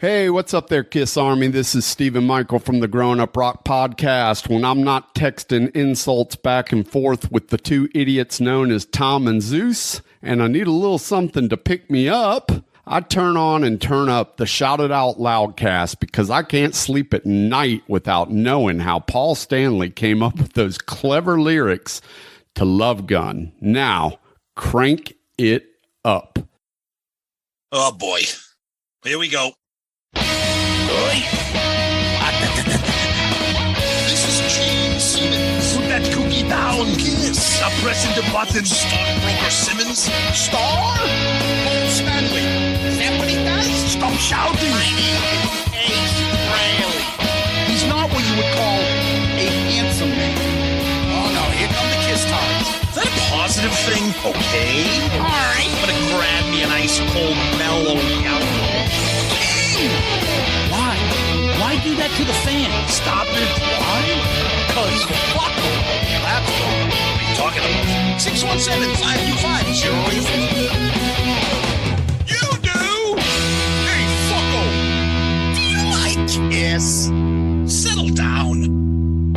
Hey, what's up there, Kiss Army? This is Stephen Michael from the Grown Up Rock Podcast. When I'm not texting insults back and forth with the two idiots known as Tom and Zeus, and I need a little something to pick me up, I turn on and turn up the Shout It Out Loudcast because I can't sleep at night without knowing how Paul Stanley came up with those clever lyrics to Love Gun. Now, crank it up. Oh, boy. Here we go. This is Gene Simmons. Put that cookie down, Kiss. Stop pressing the button. Stockbroker Simmons. Star? Paul Stanley. Is that what he does? Stop shouting. My name is Ace Frehley. He's not what you would call a handsome man. Oh, no. Here come the Kiss times. Is that a positive thing? Okay. All right. I'm going to grab me an ice cold mellow alcohol. Why do that to the fans? Stop it. Why? Because fuck them. That's what are you talking about? 617-525-0850. You do? Hey, fucko. Do you like Kiss? Settle down.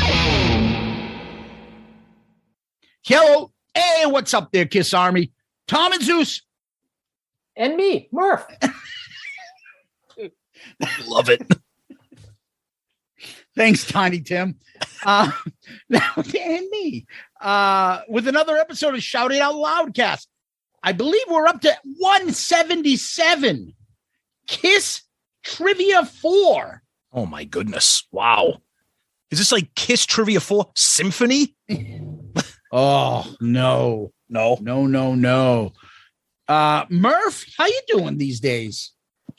Hello. Hey, what's up there, Kiss Army? Tom and Zeus. And me, Murph. Love it. Thanks, Tiny Tim. And me. With another episode of Shout It Out Loudcast. I believe we're up to 177. Kiss Trivia 4. Oh, my goodness. Wow. Is this like Kiss Trivia 4 Symphony? Oh, no. No. Murph, how you doing these days?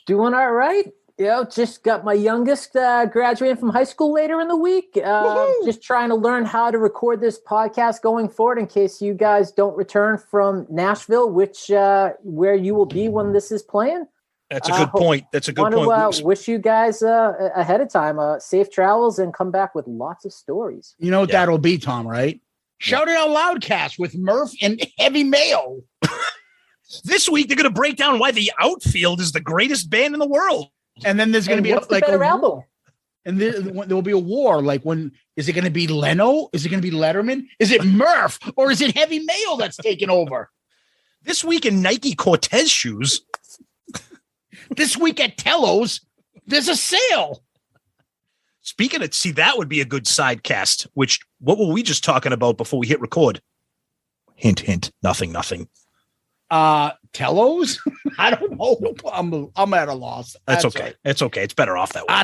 Doing all right. You know, just got my youngest graduating from high school later in the week. Just trying to learn how to record this podcast going forward in case you guys don't return from Nashville, which where you will be when this is playing. That's a good point. That's a good point. Want to wish you guys ahead of time safe travels and come back with lots of stories. You know what that'll be, Tom, right? Shout It Out Loudcast with Murph and Heavy Mayo. This week, they're going to break down why the Outfield is the greatest band in the world. And then there's going to be like a album. War. And there will be a war. Like, when is it going to be Leno? Is it going to be Letterman? Is it Murph? Or is it Heavy Mayo that's taking over? This week in Nike Cortez shoes. This week at Tello's, there's a sale. Speaking of, see, that would be a good sidecast, which, what were we just talking about before we hit record? Hint, hint, nothing. Tello's? I don't know. I'm at a loss. That's okay. Right. It's okay. It's better off that way.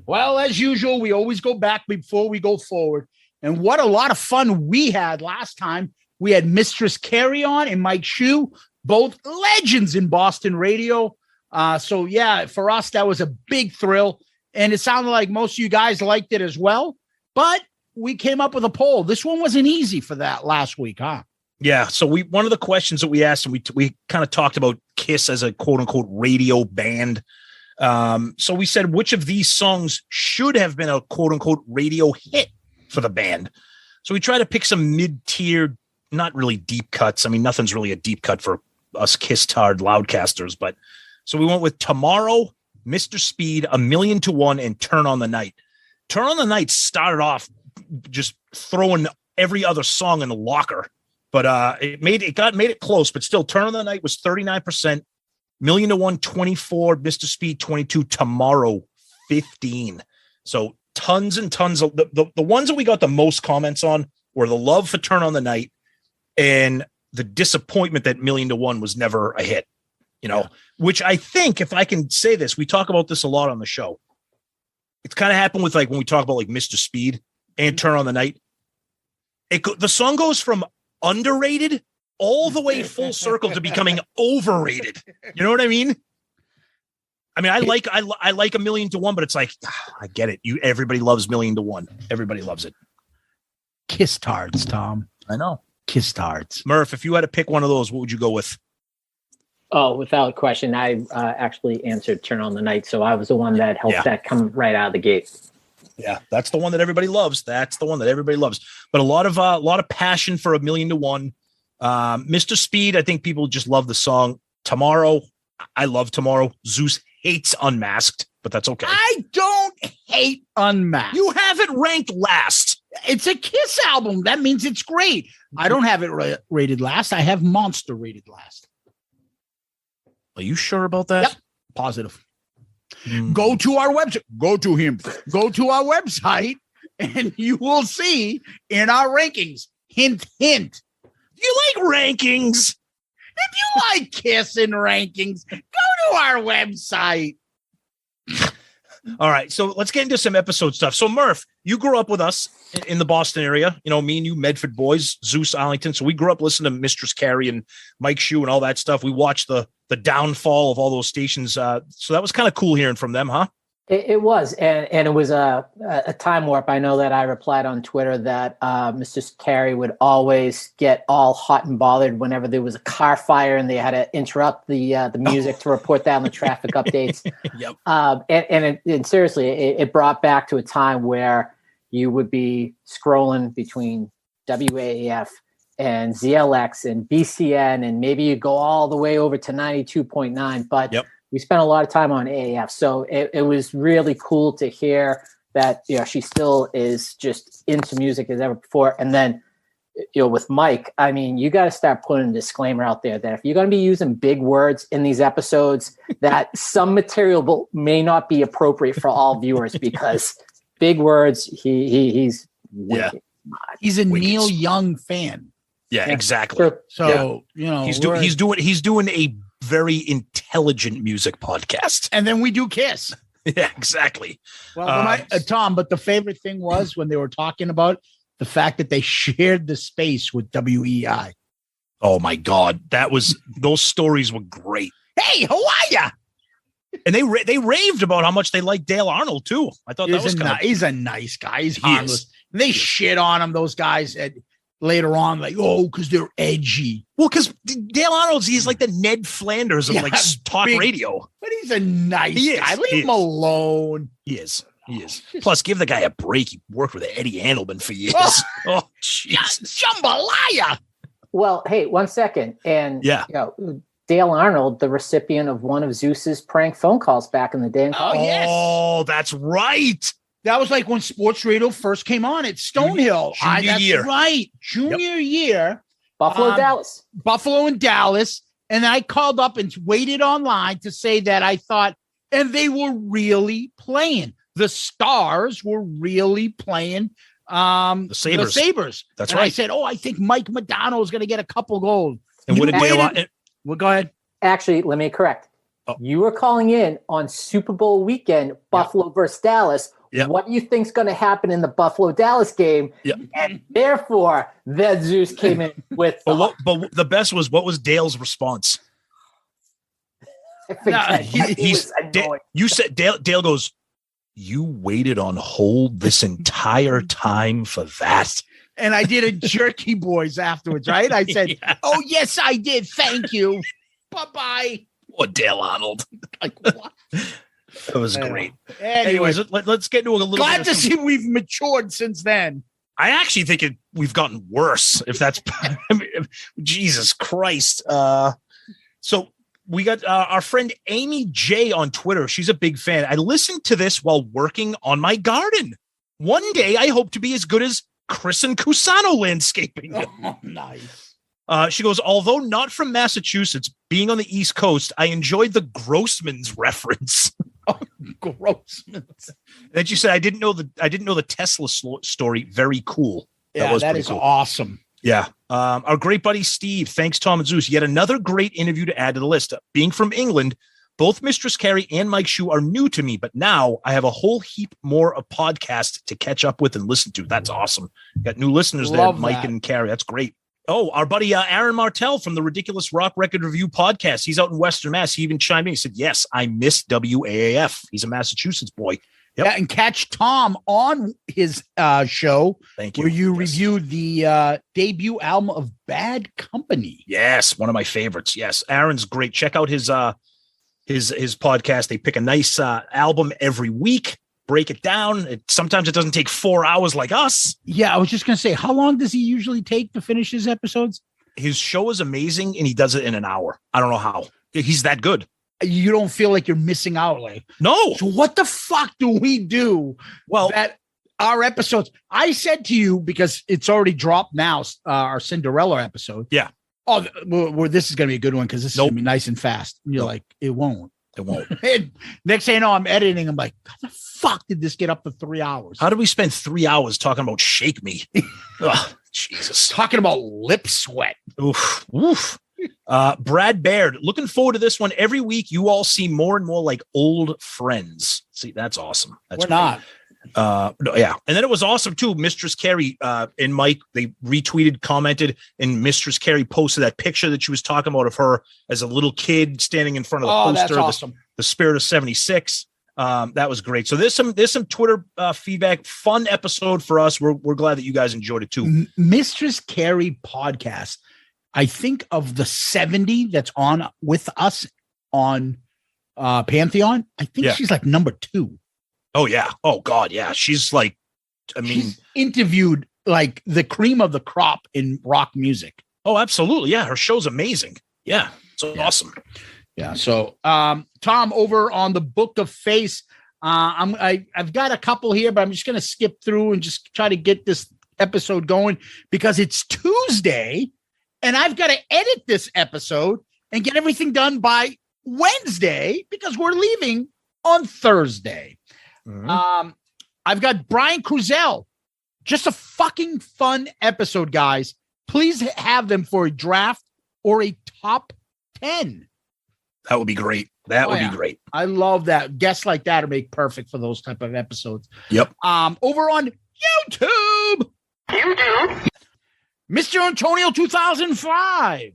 Well, as usual, we always go back before we go forward. And what a lot of fun we had last time. We had Mistress Carry On and Mike Shue, both legends in Boston radio. So yeah, for us, that was a big thrill. And it sounded like most of you guys liked it as well. But we came up with a poll. This one wasn't easy for that last week, huh? Yeah. So one of the questions that we asked, and we kind of talked about Kiss as a quote unquote radio band. So we said, which of these songs should have been a quote unquote radio hit for the band? So we try to pick some mid-tier, not really deep cuts. I mean, nothing's really a deep cut for us Kiss-tarred Loudcasters, but so we went with Tomorrow, Mr. Speed, 1,000,000 to 1, and Turn on the Night. Turn on the Night started off just throwing every other song in the locker, but it made it close. But still, Turn on the Night was 39%, 1,000,000 to 1, 24, Mr. Speed 22, Tomorrow 15. So tons and tons of the ones that we got the most comments on were the love for Turn on the Night and the disappointment that 1,000,000 to 1 was never a hit. You know, which I think, if I can say this, we talk about this a lot on the show. It's kind of happened with, like, when we talk about like Mr. Speed and Turn on the Night. The song goes from underrated all the way full circle to becoming overrated. You know what I mean? I mean, I like 1,000,000 to 1, but it's like, I get it. Everybody loves 1,000,000 to 1. Everybody loves it. Kiss tards, Tom. I know. Kiss tards. Murph, if you had to pick one of those, what would you go with? Oh, without question, I actually answered Turn on the Night, so I was the one that helped that come right out of the gate. Yeah, that's the one that everybody loves. That's the one that everybody loves. But a lot of passion for 1,000,000 to 1. Mr. Speed, I think people just love the song. Tomorrow, I love Tomorrow. Zeus hates Unmasked, but that's okay. I don't hate Unmasked. You have it ranked last. It's a Kiss album. That means it's great. I don't have it rated last. I have Monster rated last. Are you sure about that? Yep. Positive. Go to our website. Go to him. Go to our website, and you will see in our rankings. Hint, hint. Do you like rankings? If you like Kiss and rankings, go to our website. All right, so let's get into some episode stuff. So Murph, you grew up with us in the Boston area. You know, me and you, Medford boys, Zeus, Arlington. So we grew up listening to Mistress Carrie and Mike Shue and all that stuff. We watched the downfall of all those stations. So that was kind of cool hearing from them, huh? It was, and it was a time warp. I know that I replied on Twitter that Mr. Carey would always get all hot and bothered whenever there was a car fire and they had to interrupt the music to report down the traffic updates. Yep. And seriously, it brought back to a time where you would be scrolling between WAAF and ZLX and BCN, and maybe you go all the way over to 92.9, but yep. We spent a lot of time on AAF, so it was really cool to hear that, you know, she still is just into music as ever before. And then, you know, with Mike, I mean, you got to start putting a disclaimer out there that if you're going to be using big words in these episodes, that some material may not be appropriate for all viewers, because big words, he's wicked. He's a Neil Young fan. Yeah, exactly. So you know, he's doing a very intelligent music podcast, and then we do Kiss. Yeah, exactly. Well, Tom, but the favorite thing was when they were talking about the fact that they shared the space with WEI. Oh my God, those stories were great. Hey, how are ya? And they raved about how much they liked Dale Arnold too. I thought he's a nice guy. He's harmless. They shit on him, those guys. Later on, like, because they're edgy. Well, because Dale Arnold's, he's like the Ned Flanders of talk radio. But he's a nice guy. Leave him alone. He is. Plus, give the guy a break. He worked with Eddie Andelman for years. Oh, Jesus. Jambalaya. Well, hey, 1 second. And, you know, Dale Arnold, the recipient of one of Zeus's prank phone calls back in the day. Yes. Oh, that's right. That was like when sports radio first came on at Stonehill. Junior year. Right. Junior year. Buffalo, Dallas. Buffalo and Dallas. And I called up and waited online to say that I thought, and they were really playing. The Stars were really playing the Sabres. That's right. I said, I think Mike Madonna is going to get a couple goals. And what did Dale? Well, go ahead. Actually, let me correct. You were calling in on Super Bowl weekend, Buffalo versus Dallas. Yep. What do you think's going to happen in the Buffalo-Dallas game? Yep. And therefore, that Zeus came in with... But the best was, what was Dale's response? You said, Dale goes, you waited on hold this entire time for that? And I did a Jerky Boys afterwards, right? I said, oh, yes, I did. Thank you. Bye-bye. Or Dale Arnold. Like, what? That was great. Anyways, let's get into a little. Glad to see we've matured since then. I actually think we've gotten worse. If that's Jesus Christ. So we got our friend Amy J on Twitter. She's a big fan. I listened to this while working on my garden. One day, I hope to be as good as Chris and Cusano landscaping. Oh, nice. She goes, although not from Massachusetts, being on the East Coast, I enjoyed the Grossman's reference. Oh, Grossman's. Then she said, I didn't know the Tesla story. Very cool. That is cool. Awesome. Yeah. Our great buddy Steve, thanks Tom and Zeus. Yet another great interview to add to the list. Being from England, both Mistress Carrie and Mike Shue are new to me, but now I have a whole heap more of podcasts to catch up with and listen to. That's awesome. Got new listeners there, Mike and Carrie. That's great. Oh, our buddy Aaron Martell from the Ridiculous Rock Record Review podcast. He's out in Western Mass. He even chimed in. He said, yes, I miss WAAF. He's a Massachusetts boy. Yep. Yeah, and catch Tom on his show. Thank you. Where you reviewed the debut album of Bad Company. Yes, one of my favorites. Yes, Aaron's great. Check out his podcast. They pick a nice album every week. Break it down. Sometimes it doesn't take 4 hours like us. Yeah, I was just going to say, how long does he usually take to finish his episodes? His show is amazing, and he does it in an hour. I don't know how. He's that good. you don't feel like you're missing out. Like, No. so what the fuck do we do? Well, That our episodes, I said to you, because it's already dropped now, our Cinderella episode. Yeah. Oh, well, this is going to be a good one because this is going to be nice and fast. And you're like, it won't. it won't. And next thing you know, I'm editing. I'm like, how the fuck did this get up to 3 hours? How did we spend 3 hours talking about Shake Me? Ugh, Jesus. Talking about lip sweat. Oof. Oof. Brad Baird, looking forward to this one. Every week, you all seem more and more like old friends. See, that's awesome. That's We're not. No, yeah. And then it was awesome too. Mistress Carrie and Mike, they retweeted, commented, and Mistress Carrie posted that picture that she was talking about of her as a little kid standing in front of the poster, that's awesome. the Spirit of 76. That was great. So there's some Twitter feedback. Fun episode for us. We're glad that you guys enjoyed it too. Mistress Carrie podcast. I think of the 70 that's on with us on Pantheon. I think she's like number 2. Oh yeah. Oh God. Yeah. She's like, she's interviewed like the cream of the crop in rock music. Oh, absolutely. Yeah. Her show's amazing. Yeah. So awesome. Yeah. So, Tom, over on the Book of Face, I've got a couple here, but I'm just going to skip through and just try to get this episode going because it's Tuesday and I've got to edit this episode and get everything done by Wednesday because we're leaving on Thursday. Mm-hmm. I've got Brian Cruzel. Just a fucking fun episode, guys. Please have them for a draft or a top 10. That would be great. That would be great. I love that. Guests like that are make perfect for those type of episodes. Yep. Over on YouTube. Mr. Antonio 2005.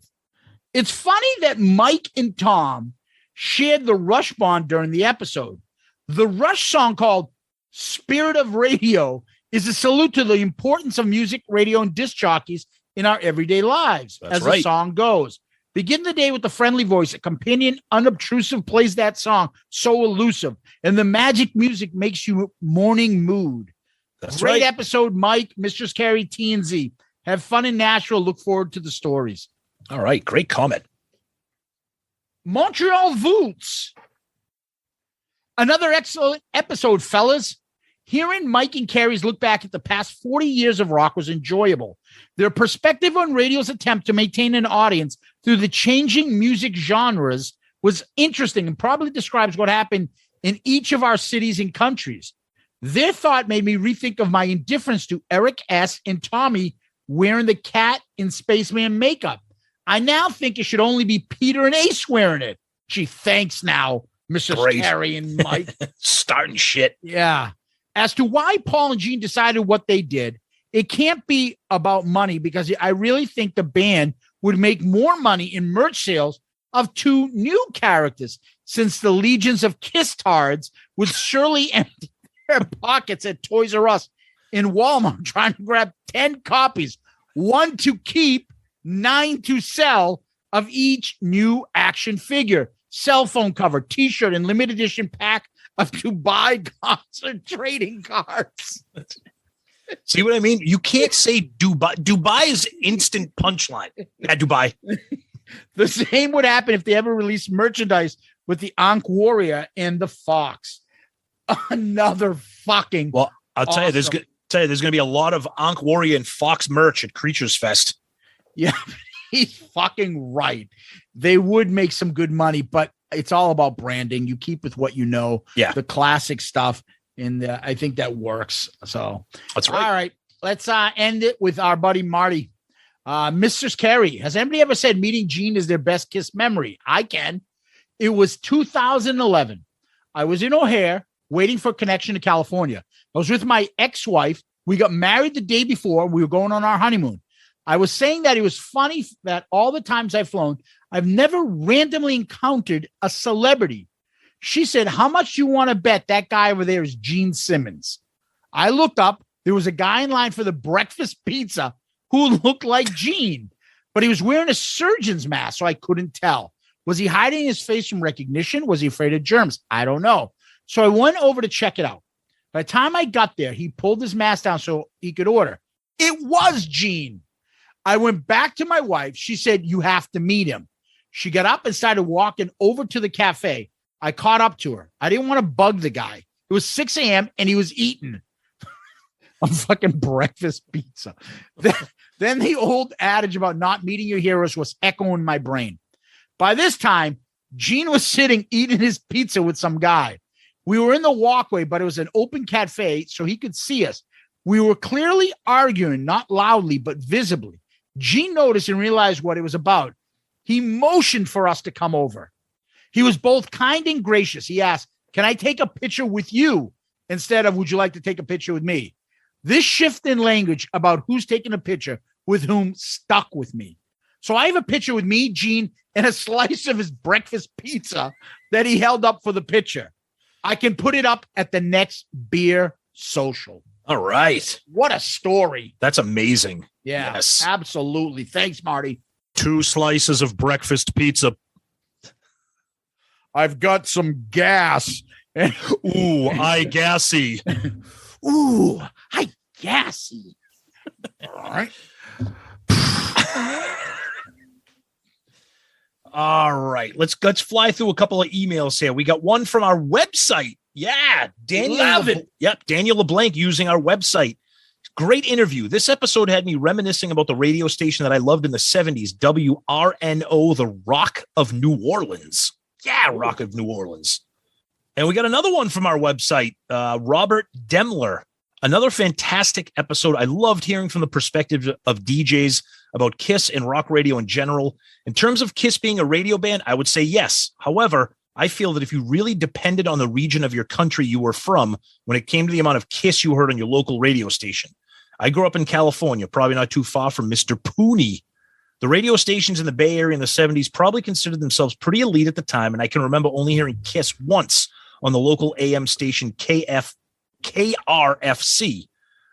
It's funny that Mike and Tom shared the Rush bond during the episode. The Rush song called Spirit of Radio is a salute to the importance of music, radio, and disc jockeys in our everyday lives. That's as right. The song goes. Begin the day with the friendly voice. A companion, unobtrusive, plays that song, so elusive. And the magic music makes you morning mood. That's Great right. episode, Mike, Mistress Carrie, T and Z. Have fun in Nashville. Look forward to the stories. All right. Great comment. Montreal Voots. Another excellent episode, fellas. Hearing Mike and Carrie's look back at the past 40 years of rock was enjoyable. Their perspective on radio's attempt to maintain an audience through the changing music genres was interesting and probably describes what happened in each of our cities and countries. Their thought made me rethink of my indifference to Eric S. and Tommy wearing the cat in Spaceman makeup. I now think it should only be Peter and Ace wearing it. Gee, thanks now, Mrs. Carrie and Mike. Starting shit. Yeah. As to why Paul and Gene decided what they did, it can't be about money because I really think the band would make more money in merch sales of 2 new characters since the legions of Kiss-tards would surely empty their pockets at Toys R Us in Walmart trying to grab 10 copies, 1 to keep, 9 to sell of each new action figure, cell phone cover, t-shirt, and limited edition pack of Dubai concert trading cards. See what I mean? You can't say Dubai. Dubai is instant punchline. Yeah, Dubai. The same would happen if they ever released merchandise with the Ankh Warrior and the Fox. Another fucking well. I'll tell you, awesome. there's going to be a lot of Ankh Warrior and Fox merch at Creatures Fest. Yeah, he's fucking right. They would make some good money, but it's all about branding. You keep with what you know. Yeah, the classic stuff, and I think that works. So that's right. All right, let's end it with our buddy Marty. Mistress Carrie, has anybody ever said meeting Gene is their best Kiss memory? I can. It was 2011. I was in O'Hare waiting for a connection to California. I was with my ex-wife. We got married the day before. We were going on our honeymoon. I was saying that it was funny that all the times I've flown, I've never randomly encountered a celebrity. She said, how much do you want to bet that guy over there is Gene Simmons? I looked up. There was a guy in line for the breakfast pizza who looked like Gene, but he was wearing a surgeon's mask, so I couldn't tell. Was he hiding his face from recognition? Was he afraid of germs? I don't know. So I went over to check it out. By the time I got there, he pulled his mask down so he could order. It was Gene. I went back to my wife. She said, you have to meet him. She got up and started walking over to the cafe. I caught up to her. I didn't want to bug the guy. It was 6 a.m. and he was eating a fucking breakfast pizza. Then the old adage about not meeting your heroes was echoing my brain. By this time, Gene was sitting eating his pizza with some guy. We were in the walkway, but it was an open cafe, so he could see us. We were clearly arguing, not loudly, but visibly. Gene noticed and realized what it was about. He motioned for us to come over. He was both kind and gracious. He asked, "Can I take a picture with you?" instead of, "Would you like to take a picture with me?" This shift in language about who's taking a picture with whom stuck with me. So I have a picture with me, Gene, and a slice of his breakfast pizza that he held up for the picture. I can put it up at the next beer social. All right. What a story. That's amazing. Yeah, Yes. absolutely. Thanks, Marty. 2 slices of breakfast pizza. I've got some gas. Ooh, I gassy. Ooh, hi, gassy. All right. All right. Let's fly through a couple of emails here. We got one from our website. Yeah, Daniel. Love it. Yep, Daniel LeBlanc using our website. Great interview. This episode had me reminiscing about the radio station that I loved in the 70s, WRNO, the Rock of New Orleans. Yeah, Rock of New Orleans. And we got another one from our website, Robert Demler. Another fantastic episode. I loved hearing from the perspective of DJs about KISS and rock radio in general. In terms of KISS being a radio band, I would say yes. However, I feel that if you really depended on the region of your country you were from when it came to the amount of KISS you heard on your local radio station. I grew up in California, probably not too far from Mr. Pooney. The radio stations in the Bay Area in the 70s probably considered themselves pretty elite at the time, and I can remember only hearing KISS once on the local AM station KRFC.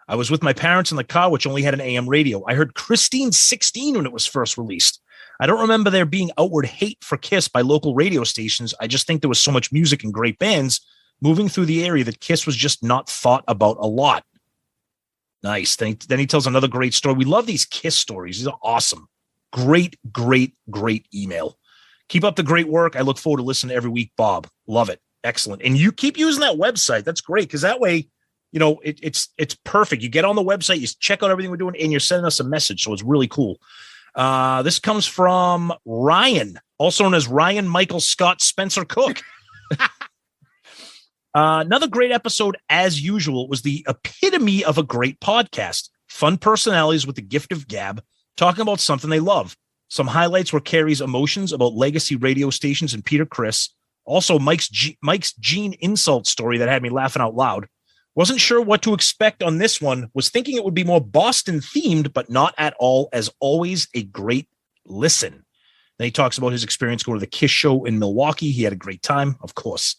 I was with my parents in the car, which only had an AM radio. I heard Christine 16 when it was first released. I don't remember there being outward hate for KISS by local radio stations. I just think there was so much music and great bands moving through the area that KISS was just not thought about a lot. Nice. Then he tells another great story. We love these KISS stories. These are awesome. Great, great, great email. Keep up the great work. I look forward to listening every week, Bob. Love it. Excellent. And you keep using that website. That's great, because that way, you know, it's perfect. You get on the website, you check out everything we're doing, and you're sending us a message. So it's really cool. This comes from Ryan, also known as Ryan Michael Scott Spencer Cook. Another great episode, as usual. It was the epitome of a great podcast. Fun personalities with the gift of gab, talking about something they love. Some highlights were Carrie's emotions about legacy radio stations and Peter Criss. Also, Mike's Gene insult story that had me laughing out loud. Wasn't sure what to expect on this one. Was thinking it would be more Boston themed, but not at all. As always, a great listen. Then he talks about his experience going to the KISS show in Milwaukee. He had a great time, of course.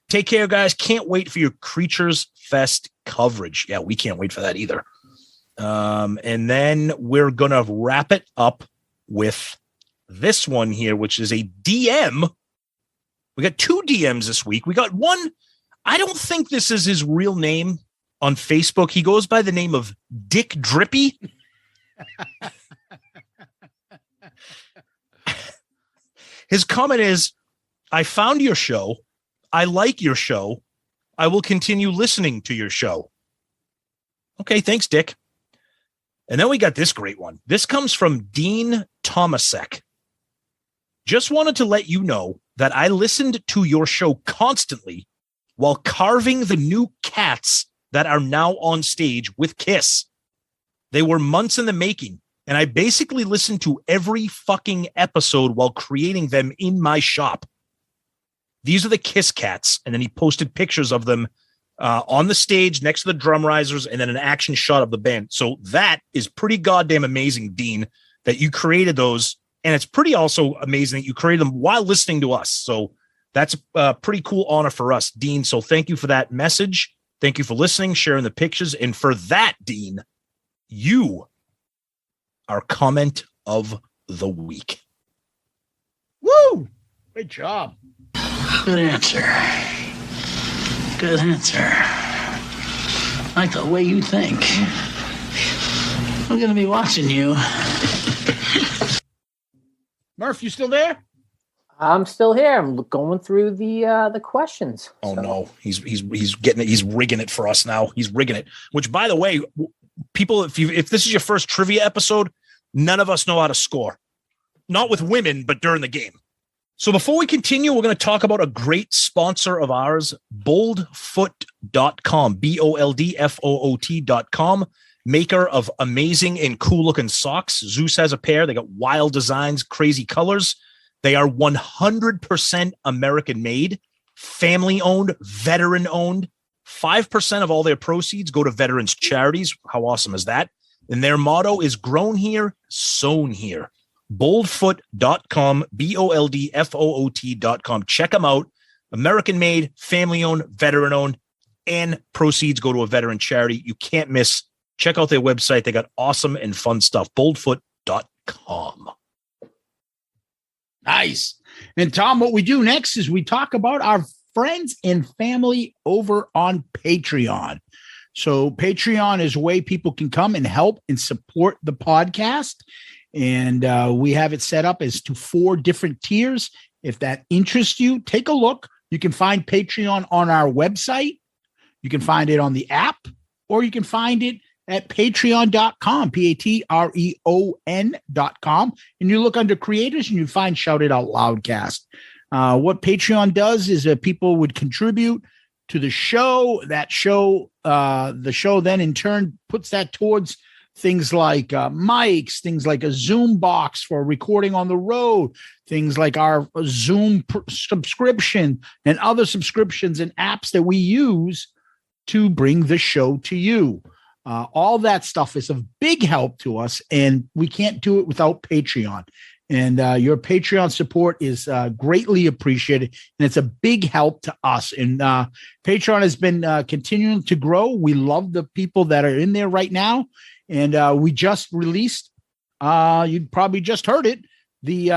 Take care, guys. Can't wait for your Creatures Fest coverage. Yeah, we can't wait for that either. And then we're going to wrap it up with this one here, which is a DM. We got 2 DMs this week. We got one. I don't think this is his real name on Facebook. He goes by the name of Dick Drippy. His comment is, I found your show. I like your show. I will continue listening to your show. Okay, thanks, Dick. And then we got this great one. This comes from Dean Tomasek. Just wanted to let you know that I listened to your show constantly while carving the new cats that are now on stage with KISS. They were months in the making, and I basically listened to every fucking episode while creating them in my shop. These are the KISS cats, and then he posted pictures of them on the stage next to the drum risers, and then an action shot of the band. So that is pretty goddamn amazing, Dean, that you created those. And it's pretty also amazing that you created them while listening to us. So that's a pretty cool honor for us, Dean. So thank you for that message. Thank you for listening, sharing the pictures. And for that, Dean, you are comment of the week. Woo! Great job. Good answer. Good answer. I like the way you think. I'm going to be watching you. Murph, you still there? I'm still here. I'm going through the questions. Oh no, he's getting it. He's rigging it for us now. He's rigging it. Which, by the way, people, if this is your first trivia episode, none of us know how to score. Not with women, but during the game. So before we continue, we're going to talk about a great sponsor of ours, boldfoot.com, boldfoot.com, maker of amazing and cool looking socks. Zeus has a pair. They got wild designs, crazy colors. They are 100% American made, family owned, veteran owned. 5% of all their proceeds go to veterans charities. How awesome is that? And their motto is grown here, sewn here. Boldfoot.com, boldfoot.com. Check them out. American made, family owned, veteran owned, and proceeds go to a veteran charity. You can't miss. Check out their website. They got awesome and fun stuff. Boldfoot.com. Nice. And Tom, what we do next is we talk about our friends and family over on Patreon. So Patreon is a way people can come and help and support the podcast. And we have it set up as to 4 different tiers. If that interests you, take a look. You can find Patreon on our website. You can find it on the app, or you can find it at patreon.com, patreon.com. And you look under creators and you find Shout It Out Loudcast. What Patreon does is people would contribute to the show. The show then in turn puts that towards things like mics, things like a Zoom box for recording on the road, things like our Zoom subscription and other subscriptions and apps that we use to bring the show to you. All that stuff is of big help to us, and we can't do it without Patreon. And your Patreon support is greatly appreciated, and it's a big help to us. And Patreon has been continuing to grow. We love the people that are in there right now. And we just released, you probably just heard it, the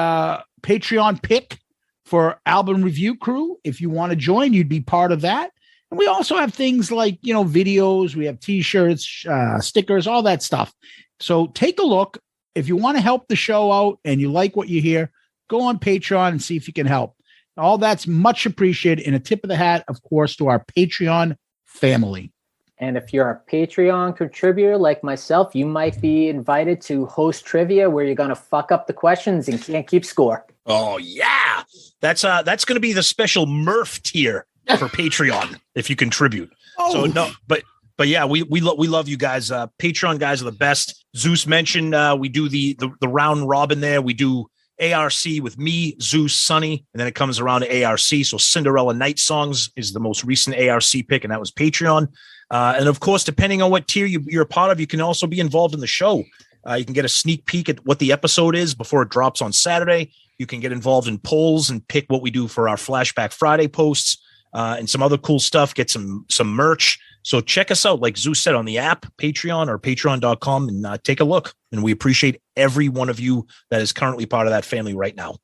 Patreon pick for Album Review Crew. If you want to join, you'd be part of that. And we also have things like, videos. We have T-shirts, stickers, all that stuff. So take a look. If you want to help the show out and you like what you hear, go on Patreon and see if you can help. All that's much appreciated. And a tip of the hat, of course, to our Patreon family. And if you're a Patreon contributor like myself, you might be invited to host trivia where you're going to fuck up the questions and can't keep score. Oh, yeah. That's going to be the special Murph tier for Patreon if you contribute. Oh. So no, but yeah, we love you guys. Patreon guys are the best. Zeus mentioned we do the round robin there. We do ARC with me, Zeus, Sonny, and then it comes around to ARC. So Cinderella Night Songs is the most recent ARC pick, and that was Patreon. And of course, depending on what tier you're a part of, you can also be involved in the show. You can get a sneak peek at what the episode is before it drops on Saturday. You can get involved in polls and pick what we do for our Flashback Friday posts and some other cool stuff. Get some merch. So check us out, like Zeus said, on the app, Patreon or patreon.com, and take a look. And we appreciate every one of you that is currently part of that family right now.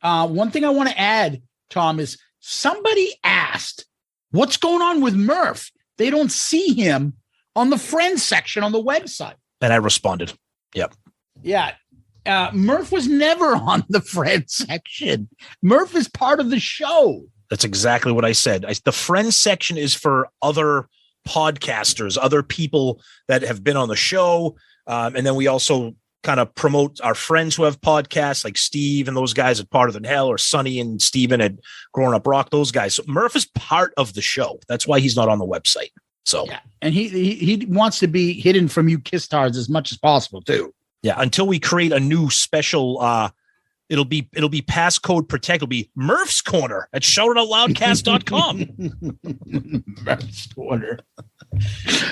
One thing I want to add, Tom, is somebody asked, what's going on with Murph? They don't see him on the friends section on the website. And I responded. Yep. Yeah. Murph was never on the friends section. Murph is part of the show. That's exactly what I said. The friends section is for other podcasters, other people that have been on the show. And then we also kind of promote our friends who have podcasts, like Steve and those guys at Part of the Hell, or Sonny and Steven at Growing Up Rock, those guys. So Murph is part of the show. That's why he's not on the website. So yeah. And he wants to be hidden from you kiss tards as much as possible too. Yeah, until we create a new special it'll be passcode protect. It'll be Murph's Corner at shoutitoutloudcast.com. Murph's Corner.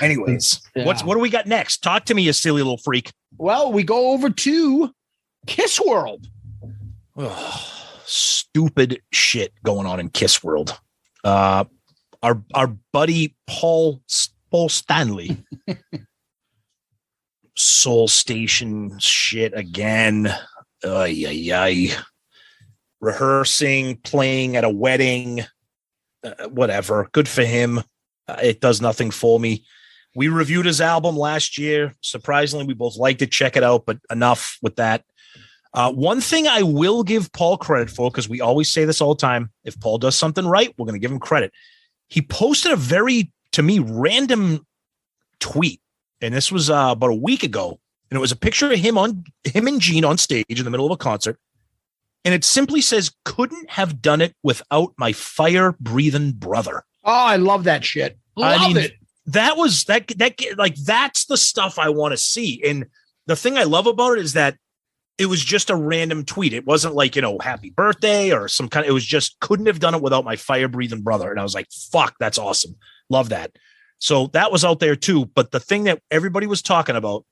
Anyways, yeah. What do we got next? Talk to me, you silly little freak. Well, we go over to Kiss World. Oh, stupid shit going on in Kiss World. Our buddy Paul Stanley. Soul Station shit again. Rehearsing, playing at a wedding, whatever. Good for him. It does nothing for me. We reviewed his album last year. Surprisingly, we both liked it. Check it out, but enough with that. One thing I will give Paul credit for, because we always say this all the time, if Paul does something right, we're going to give him credit. He posted a very, to me, random tweet, and this was about a week ago, and it was a picture of him and Gene on stage in the middle of a concert, and it simply says, "Couldn't have done it without my fire-breathing brother." Oh, I love that shit. Love it. That was that like that's the stuff I want to see, and the thing I love about it is that it was just a random tweet. It wasn't like, happy birthday or some kind of, it was just couldn't have done it without my fire breathing brother. And I was like, fuck, that's awesome. Love that. So that was out there too. But the thing that everybody was talking about,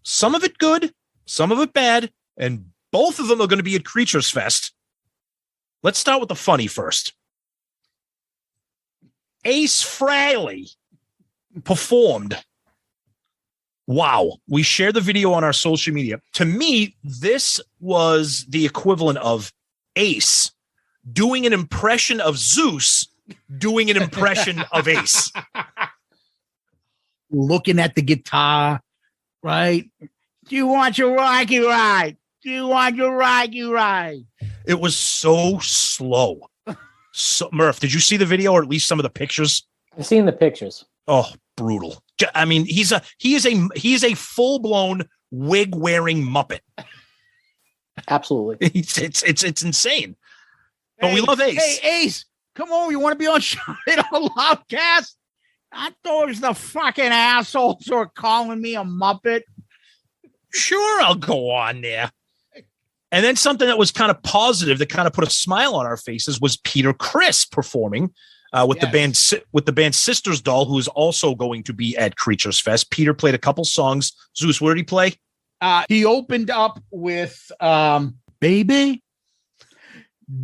some of it good, some of it bad, and both of them are going to be at Creatures Fest. Let's start with the funny first. Ace Frehley performed. Wow. We shared the video on our social media. To me, this was the equivalent of Ace doing an impression of Zeus, doing an impression of Ace. Looking at the guitar, right? Do you want your rocky ride? Do you want your rocky ride? It was so slow. So, Murph, did you see the video or at least some of the pictures? I've seen the pictures. Oh, brutal. I mean, he is a full-blown wig-wearing Muppet. Absolutely. It's insane. But we love Ace. Hey, Ace, come over. You want to be on Loudcast? I thought it was the fucking assholes who are calling me a Muppet. Sure, I'll go on there. And then something that was kind of positive that kind of put a smile on our faces was Peter Criss performing with the band Sisters Doll, who is also going to be at Creatures Fest. Peter played a couple songs. Zeus, where did he play? He opened up with Baby,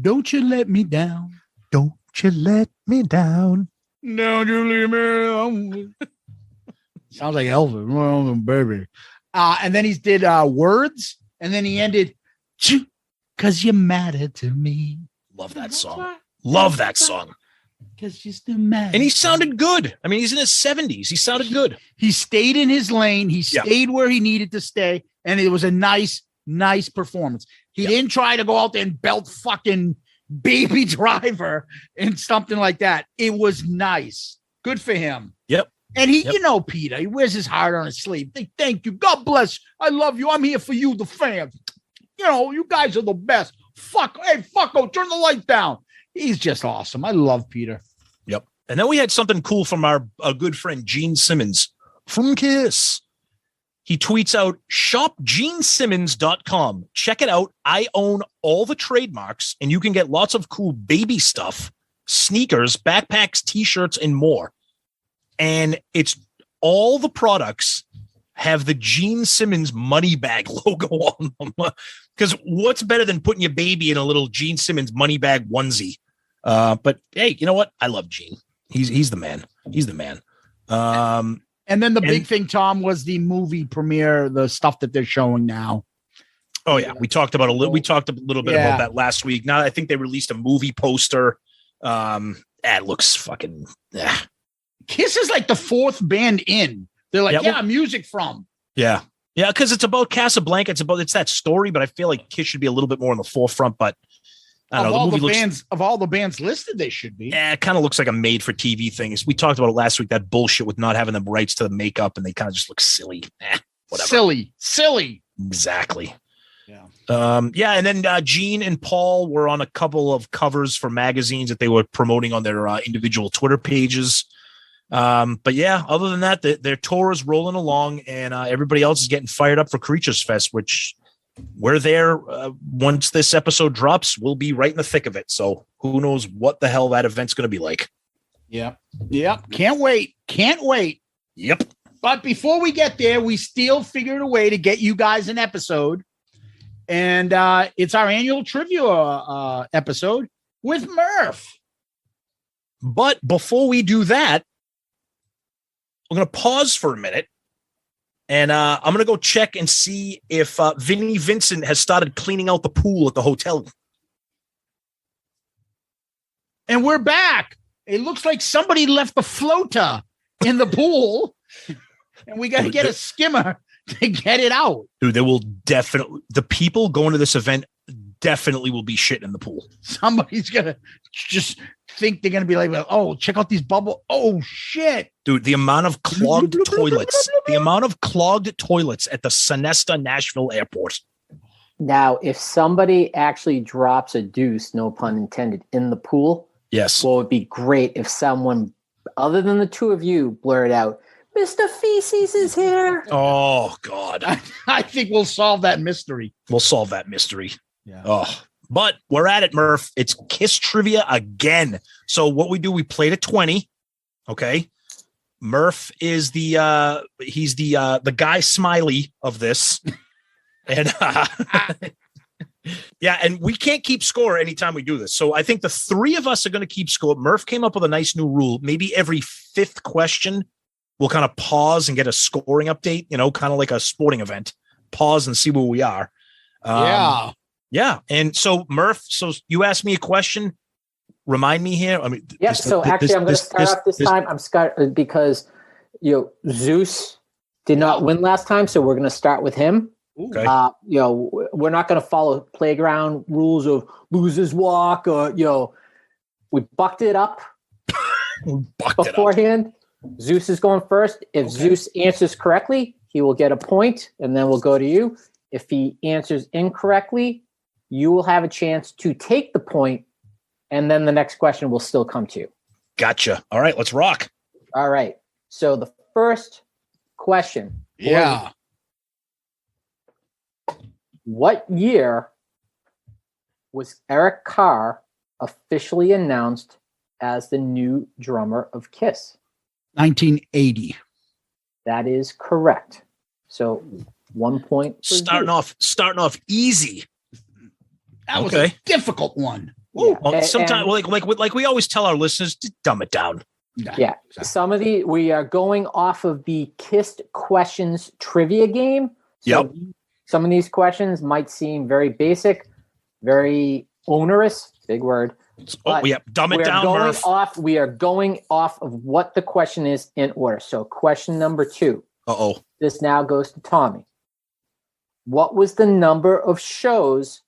Don't You Let Me Down. Don't you let me down. Don't you leave me alone. Sounds like Elvis. Baby. And then he did Words, and then he ended, "'Cause you matter to me." Love that song. Love that song. Because you still matter. And he sounded good. I mean, he's in his 70s. He sounded good. He stayed in his lane. He stayed where he needed to stay. And it was a nice performance. He didn't try to go out there and belt fucking Baby Driver and something like that. It was nice. Good for him. Yep. And he, Peter, he wears his heart on his sleeve. Thank you. God bless. I love you. I'm here for you, the fans. You guys are the best. Fucko, turn the lights down. He's just awesome. I love Peter. Yep. And then we had something cool from our good friend Gene Simmons from Kiss. He tweets out, shopgenesimmons.com. Check it out. I own all the trademarks, and you can get lots of cool baby stuff, sneakers, backpacks, t-shirts, and more. And it's all the products have the Gene Simmons money bag logo on them. Because what's better than putting your baby in a little Gene Simmons money bag onesie? But hey, you know what? I love Gene. He's the man. He's the man. And then the big thing, Tom, was the movie premiere, the stuff that they're showing now. Oh yeah, we talked a little bit about that last week. Now I think they released a movie poster. It looks fucking. Kiss is like the fourth band in. They're like, music from. Yeah, because it's about Casablanca. It's that story, but I feel like Kiss should be a little bit more in the forefront. But I don't know. Of all the bands listed, they should be. Yeah, it kind of looks like a made-for-TV thing. We talked about it last week. That bullshit with not having the rights to the makeup, and they kind of just look silly. Whatever. Silly. Exactly. Yeah. And then Gene and Paul were on a couple of covers for magazines that they were promoting on their individual Twitter pages. But yeah, other than that, their tour is rolling along, and everybody else is getting fired up for Creatures Fest, which we're there. Once this episode drops, we'll be right in the thick of it. So who knows what the hell that event's going to be like. Yeah. Can't wait. Yep. But before we get there, we still figured a way to get you guys an episode. And it's our annual trivia episode with Murph. But before we do that, we're going to pause for a minute. And I'm going to go check and see if Vinnie Vincent has started cleaning out the pool at the hotel. And we're back. It looks like somebody left the floater in the pool. And we got to get a skimmer to get it out. Dude, there will definitely, the people going to this event definitely will be shitting in the pool. Somebody's going to just think they're going to be like, oh, check out these bubble. Oh, shit. Dude, the amount of clogged toilets at the Sonesta Nashville airport. Now, if somebody actually drops a deuce, no pun intended, in the pool, Yes. well, it would be great if someone other than the two of you blurted out, Mr. Feces is here. Oh, God. I think we'll solve that mystery. We'll solve that mystery. Yeah. Oh, but we're at it, Murph. It's Kiss trivia again. So what we do, we played at 20. Okay. Murph is he's the guy Smiley of this. And yeah, and we can't keep score anytime we do this. So I think the three of us are going to keep score. Murph came up with a nice new rule. Maybe every fifth question, we'll kind of pause and get a scoring update, kind of like a sporting event. Pause and see where we are. Yeah. And so, Murph, so you asked me a question. Remind me here. I mean, yeah. So actually, I'm going to start off this time. I'm Scott because Zeus did not win last time, so we're going to start with him. Okay. We're not going to follow playground rules of losers walk or we bucked it up beforehand. Zeus is going first. If Zeus answers correctly, he will get a point, and then we'll go to you. If he answers incorrectly, you will have a chance to take the point, and then the next question will still come to you. Gotcha. All right, let's rock. All right. So the first question. Yeah. What year was Eric Carr officially announced as the new drummer of Kiss? 1980. That is correct. So 1 point. Starting off easy. That was a difficult one. Yeah. Well, sometimes, like we always tell our listeners, just dumb it down. Yeah. Some of we are going off of the Kissed Questions trivia game. So some of these questions might seem very basic, very onerous, big word. Dumb it down, Murph. We are going off of what the question is in order. So question number 2. Uh-oh. This now goes to Tommy. What was the number of shows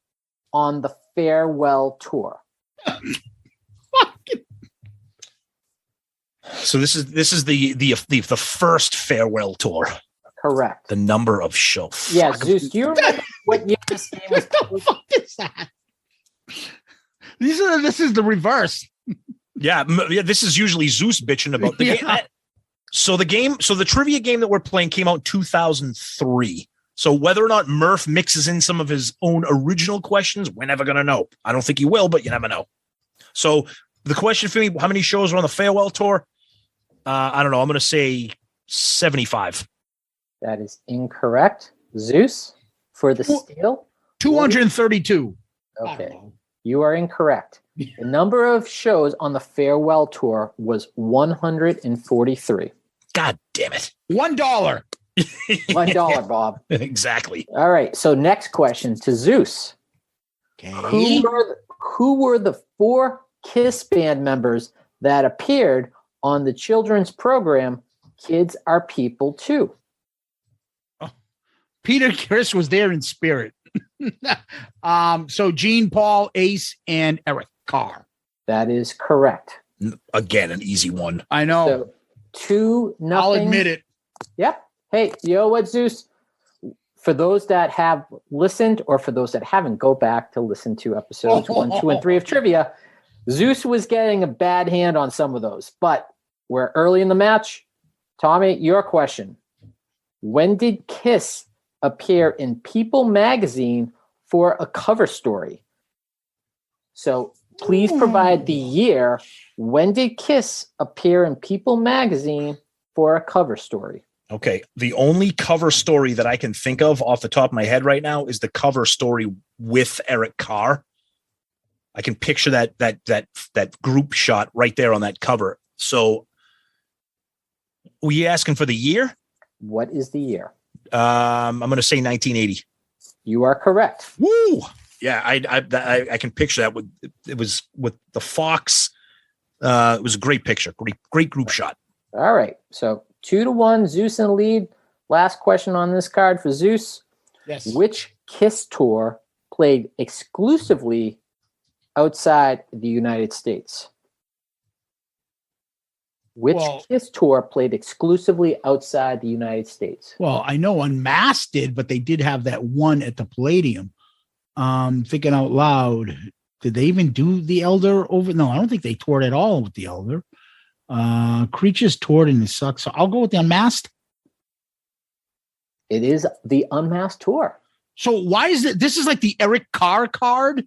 on the farewell tour? So this is the first farewell tour. Correct. The number of shows. Yeah, Zeus, do you remember what year this game was? What the fuck is that? This is the reverse. Yeah, this is usually Zeus bitching about the game. So the trivia game that we're playing came out in 2003. So whether or not Murph mixes in some of his own original questions, we're never going to know. I don't think he will, but you never know. So the question for me, how many shows were on the farewell tour? I don't know. I'm going to say 75. That is incorrect. Zeus, for the steal? 232. Okay. You are incorrect. The number of shows on the farewell tour was 143. God damn it. $1. $1, Bob. Exactly. All right. So next question to Zeus. Okay. Who were the 4 Kiss band members that appeared on the children's program Kids Are People Too? Peter Criss was there in spirit. So Gene, Paul, Ace, and Eric Carr. That is correct. Again, an easy one. I know. So 2-0. I'll admit it. Yep. Hey, you know what, Zeus? For those that have listened, or for those that haven't, go back to listen to episodes 1, 2, and 3 of trivia. Zeus was getting a bad hand on some of those, but we're early in the match. Tommy, your question. When did Kiss appear in People magazine for a cover story? So please provide the year. When did Kiss appear in People magazine for a cover story? Okay. The only cover story that I can think of off the top of my head right now is the cover story with Eric Carr. I can picture that group shot right there on that cover. So were you asking for the year? What is the year? I'm going to say 1980. You are correct. Woo! Yeah, I can picture that. It was with the Fox. It was a great picture. Great group shot. All right. So 2-1, Zeus in the lead. Last question on this card for Zeus. Yes. Which Kiss tour played exclusively outside the United States? Which Kiss tour played exclusively outside the United States? Well, I know Unmasked did, but they did have that one at the Palladium. Thinking out loud, did they even do the Elder over? No, I don't think they toured at all with the Elder. Creatures toured and it sucks. So I'll go with the Unmasked. It is the Unmasked tour. So why is it? This is like the Eric Carr card.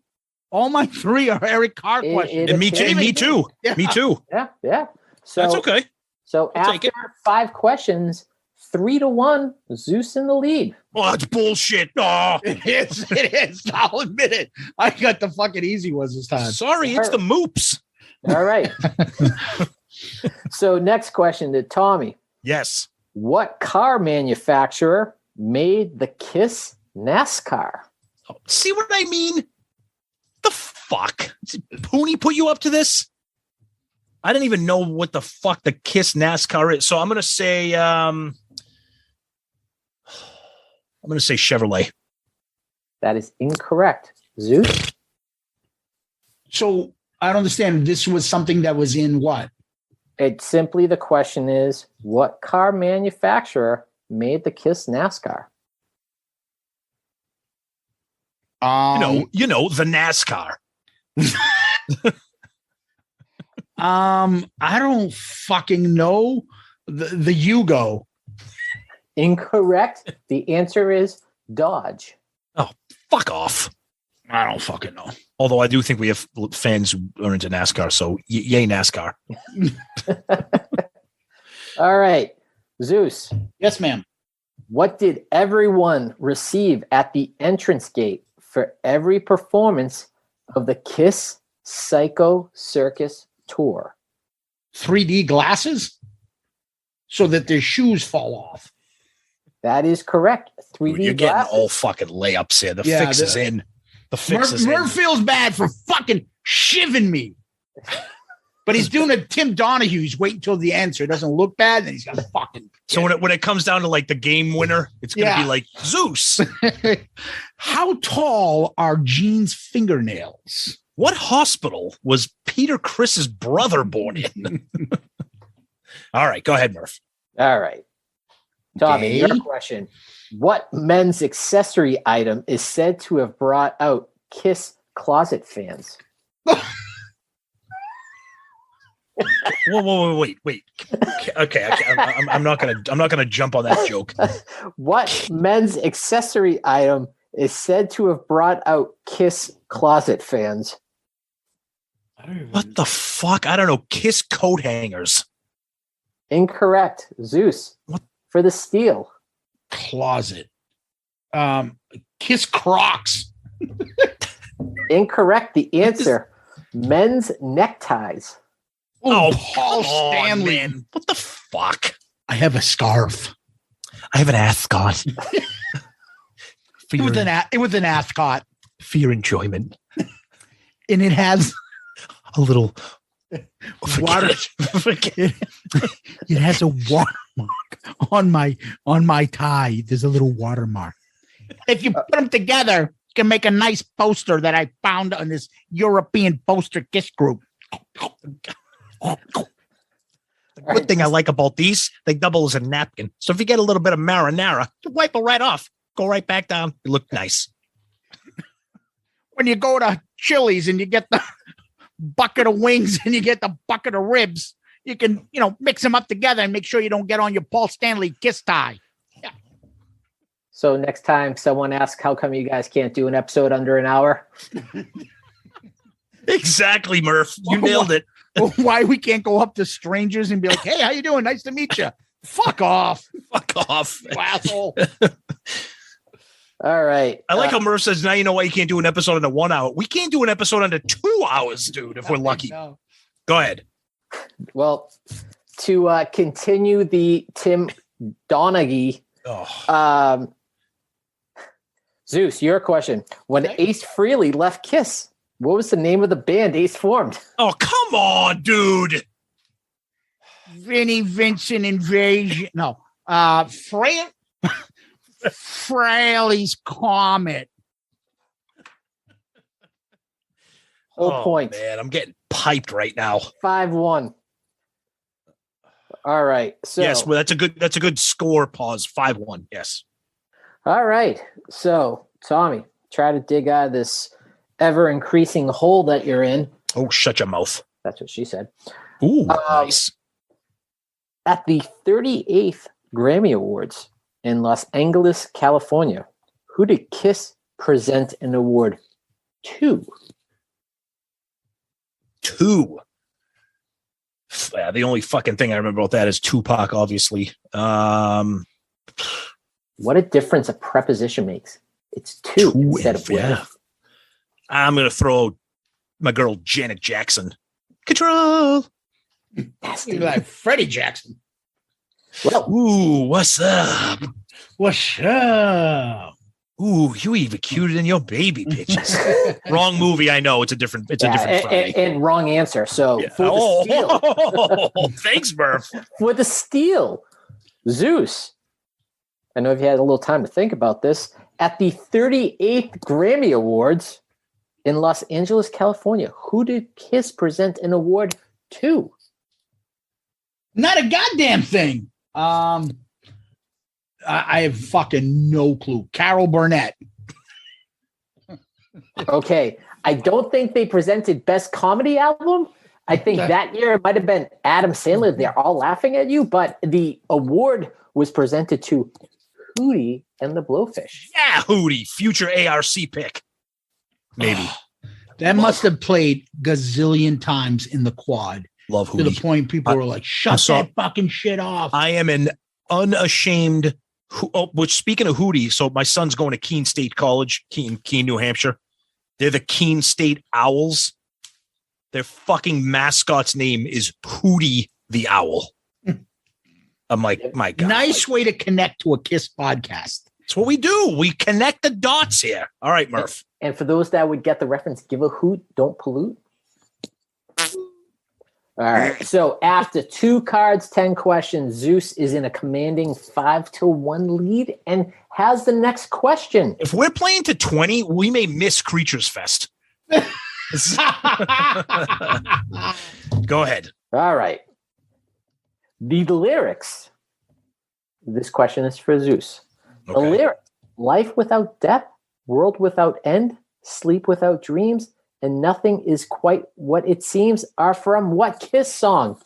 All my three are Eric Carr questions. And me too. Yeah. Me too. Yeah. So that's okay. So I'll after 5 questions, 3-1, Zeus in the lead. Oh, that's bullshit. Oh. It is. I'll admit it. I got the fucking easy ones this time. Sorry, it's the moops. All right. So next question to Tommy. Yes. What car manufacturer made the Kiss NASCAR? Oh, see what I mean? The fuck? Did Pooney put you up to this? I didn't even know what the fuck the Kiss NASCAR is. So I'm going to say, Chevrolet. That is incorrect. Zeus? So I don't understand. This was something that was in what? It's simply the question is, what car manufacturer made the Kiss NASCAR? You know, the NASCAR. I don't fucking know. The Yugo. Incorrect. The answer is Dodge. Oh, fuck off. I don't fucking know. Although I do think we have fans who are into NASCAR, so yay NASCAR. All right. Zeus. Yes, ma'am. What did everyone receive at the entrance gate for every performance of the Kiss Psycho Circus tour? 3D glasses so that their shoes fall off. That is correct. 3D Dude, you're glasses. getting all fucking layups here. The fix is in. The fix is in. Murph feels bad for fucking shivving me. But he's doing a Tim Donahue. He's waiting until the end so it doesn't look bad. And he's got to fucking. So when it comes down to like the game winner, it's going to be like Zeus. How tall are Gene's fingernails? What hospital was Peter Chris's brother born in? All right, go ahead, Murph. All right. Tommy, your question. What men's accessory item is said to have brought out Kiss closet fans? Whoa, wait. Okay, I'm not gonna jump on that joke. What men's accessory item is said to have brought out Kiss closet fans? What the fuck? I don't know. Kiss coat hangers. Incorrect. Zeus. What? For the steal. Closet. Kiss Crocs. Incorrect. The answer. Men's neckties. Oh, Paul Stanley. Man. What the fuck? I have a scarf. I have an ascot. It was an ascot. For your enjoyment. And it has a little water. It has a watermark on my tie. There's a little watermark. If you put them together, you can make a nice poster that I found on this European poster Kiss group. The good thing I like about these, they double as a napkin. So if you get a little bit of marinara, you wipe it right off. Go right back down. You look nice. When you go to Chili's and you get the bucket of wings and you get the bucket of ribs, you can, mix them up together and make sure you don't get on your Paul Stanley Kiss tie. Yeah. So next time someone asks, how come you guys can't do an episode under an hour? Exactly, Murph. You nailed it. Why we can't go up to strangers and be like, hey, how you doing? Nice to meet you. Fuck off. Fuck off. You asshole. All right. I like how Murph says, now you know why you can't do an episode under 1 hour. We can't do an episode under 2 hours, dude, if we're lucky. No. Go ahead. Well, to continue the Tim Donaghy, Zeus, your question. When Ace Frehley left Kiss, what was the name of the band Ace formed? Oh, come on, dude. Vinnie Vincent Invasion. No. Fraley's Comet. Whole point. Man, I'm getting piped right now. 5-1. All right. So Yes, well, that's a good score. Pause. 5-1. Yes. all right. So Tommy, try to dig out of this ever increasing hole that you're in. Oh, shut your mouth. That's what she said. Ooh, nice. At the 38th Grammy Awards in Los Angeles, California, who did Kiss present an award to? 2. The only fucking thing I remember about that is Tupac, obviously. What a difference a preposition makes. It's two instead of yeah. with. I'm going to throw my girl Janet Jackson. Control. You're like Freddie Jackson. Well, Ooh, what's up? What's up? Ooh, you even cuter than your baby pictures. Wrong movie, I know. It's a different Friday. and wrong answer. So Yeah. for the steal, Thanks, Murph. for the steal, Zeus. I know if you had a little time to think about this. At the 38th Grammy Awards in Los Angeles, California, who did Kiss present an award to? Not a goddamn thing. I have fucking no clue. Carol Burnett. Okay. I don't think they presented Best Comedy Album. I think that year it might have been Adam Sandler. They're all laughing at you, but the award was presented to Hootie and the Blowfish. Yeah, Hootie, future ARC pick. Maybe. That must have played gazillion times in the quad. Love To the Hootie. point people were like, shut saw- that fucking shit off. I am an unashamed. Which speaking of Hootie, so my son's going to Keene State College, Keene, New Hampshire. They're the Keene State Owls. Their fucking mascot's name is Hootie the Owl. I'm like, my God. Nice way to connect to a Kiss podcast. That's what we do. We connect the dots here. All right, Murph. And for those that would get the reference, give a hoot, don't pollute. All right. So after 2 cards, 10 questions, Zeus is in a commanding 5-1 lead and has the next question. If we're playing to 20, we may miss Creatures Fest. Go ahead. All right. The lyrics. This question is for Zeus. The Okay. lyrics: life without death, world without end, sleep without dreams, and nothing is quite what it seems are from what Kiss song?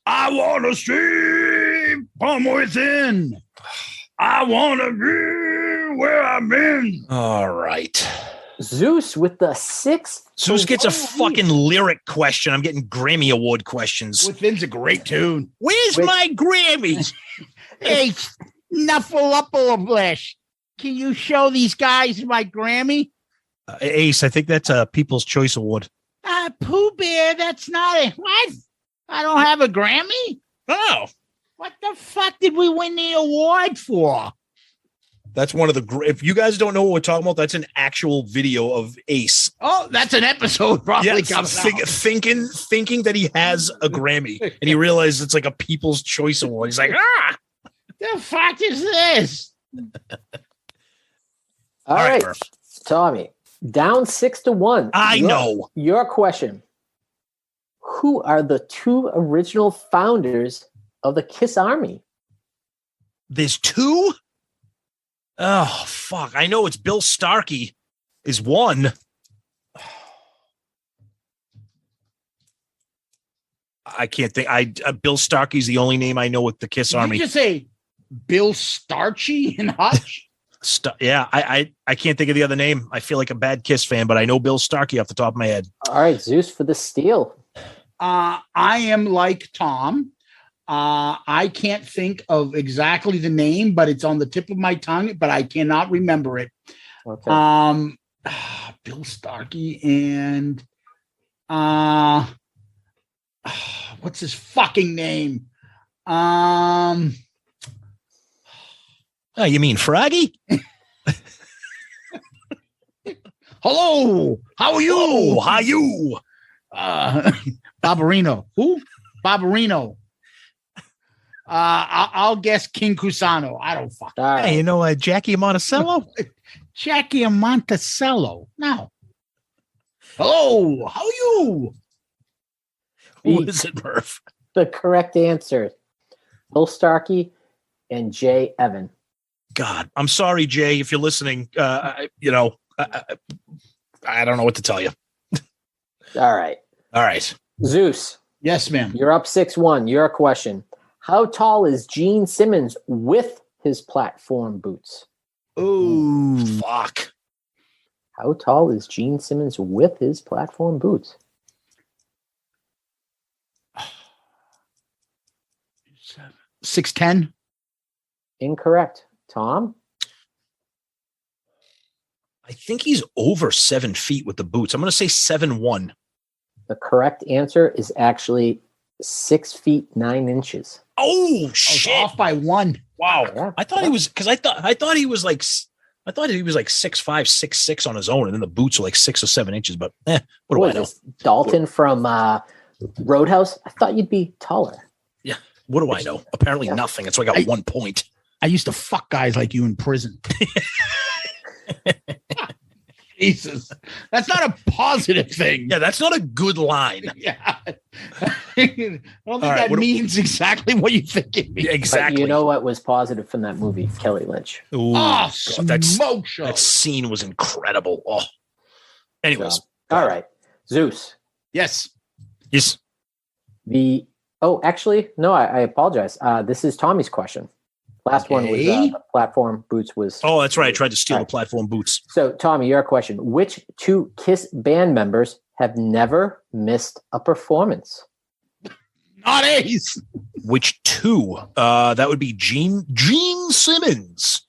I want to see from within. I want to be where I've been. All right. Zeus with the 6. Zeus gets a fucking lyric question. I'm getting Grammy Award questions. Within's a great tune. Where's my Grammys? Hey, Snuffleupagus. Can you show these guys my Grammy? Ace, I think that's a People's Choice Award. Pooh Bear, that's not it. What? I don't have a Grammy? Oh, What the fuck did we win the award for? that's one of the. If you guys don't know what we're talking about, that's an actual video of Ace. Oh, that's an episode probably coming out. Thinking that he has a Grammy, and he realizes it's like a People's Choice Award. He's like, The fuck is this? All right, Murph. Tommy. Down 6-1. I know. Your question. Who are the 2 original founders of the Kiss Army? There's 2. Oh fuck! I know it's Bill Starkey is one. I can't think. Bill Starkey's the only name I know with the Kiss Did Army. you just say Bill Starchy and Hutch? Yeah, I can't think of the other name. I feel like a bad Kiss fan, but I know Bill Starkey off the top of my head. All right, Zeus for the steal. I am like Tom. I can't think of exactly the name, but it's on the tip of my tongue, but I cannot remember it. Okay. Bill Starkey and what's his fucking name? Oh, you mean Froggy? Hello, how are you? Oh, how you? Barbarino. Who? Barbarino. I'll guess King Cusano. I don't fuck. All right. Hey, you know Jackie Monticello? Jackie and Monticello. No. Hello. How are you? Who is it, Murph? The correct answer, Bill Starkey and Jay Evan. God, I'm sorry, Jay, if you're listening. I don't know what to tell you. All right. All right. Zeus, Yes, ma'am. you're up 6-1. Your question. How tall is Gene Simmons with his platform boots? Oh, fuck. How tall is Gene Simmons with his platform boots? 6'10". Incorrect. Tom? I think he's over 7 feet with the boots. I'm going to say 7'1". The correct answer is actually 6 feet 9 inches. Oh, I was shit. off by 1. Wow. Yeah. I thought he was, because I thought he was like 6'5", 6'6" on his own, and then the boots are like 6 or 7 inches. But what do What I is know? this, Dalton from Roadhouse? I thought you'd be taller. Yeah. What do I know? Apparently nothing. That's why I got 1 point. I used to fuck guys like you in prison. Jesus. That's not a positive thing. Yeah, that's not a good line. Yeah. I don't think right, that means exactly what you think it means. Yeah, exactly. But you know what was positive from that movie? Kelly Lynch. Ooh, Oh, God, smoke show. that scene was incredible. Oh. Anyways. All right. Zeus. Yes. Yes. Actually, no, I apologize. This is Tommy's question. Last one was Okay. platform boots was. Oh, that's right. I tried to steal All right. the platform boots. So, Tommy, your question. Which 2 KISS band members have never missed a performance? Not Ace. Which 2? That would be Gene Simmons.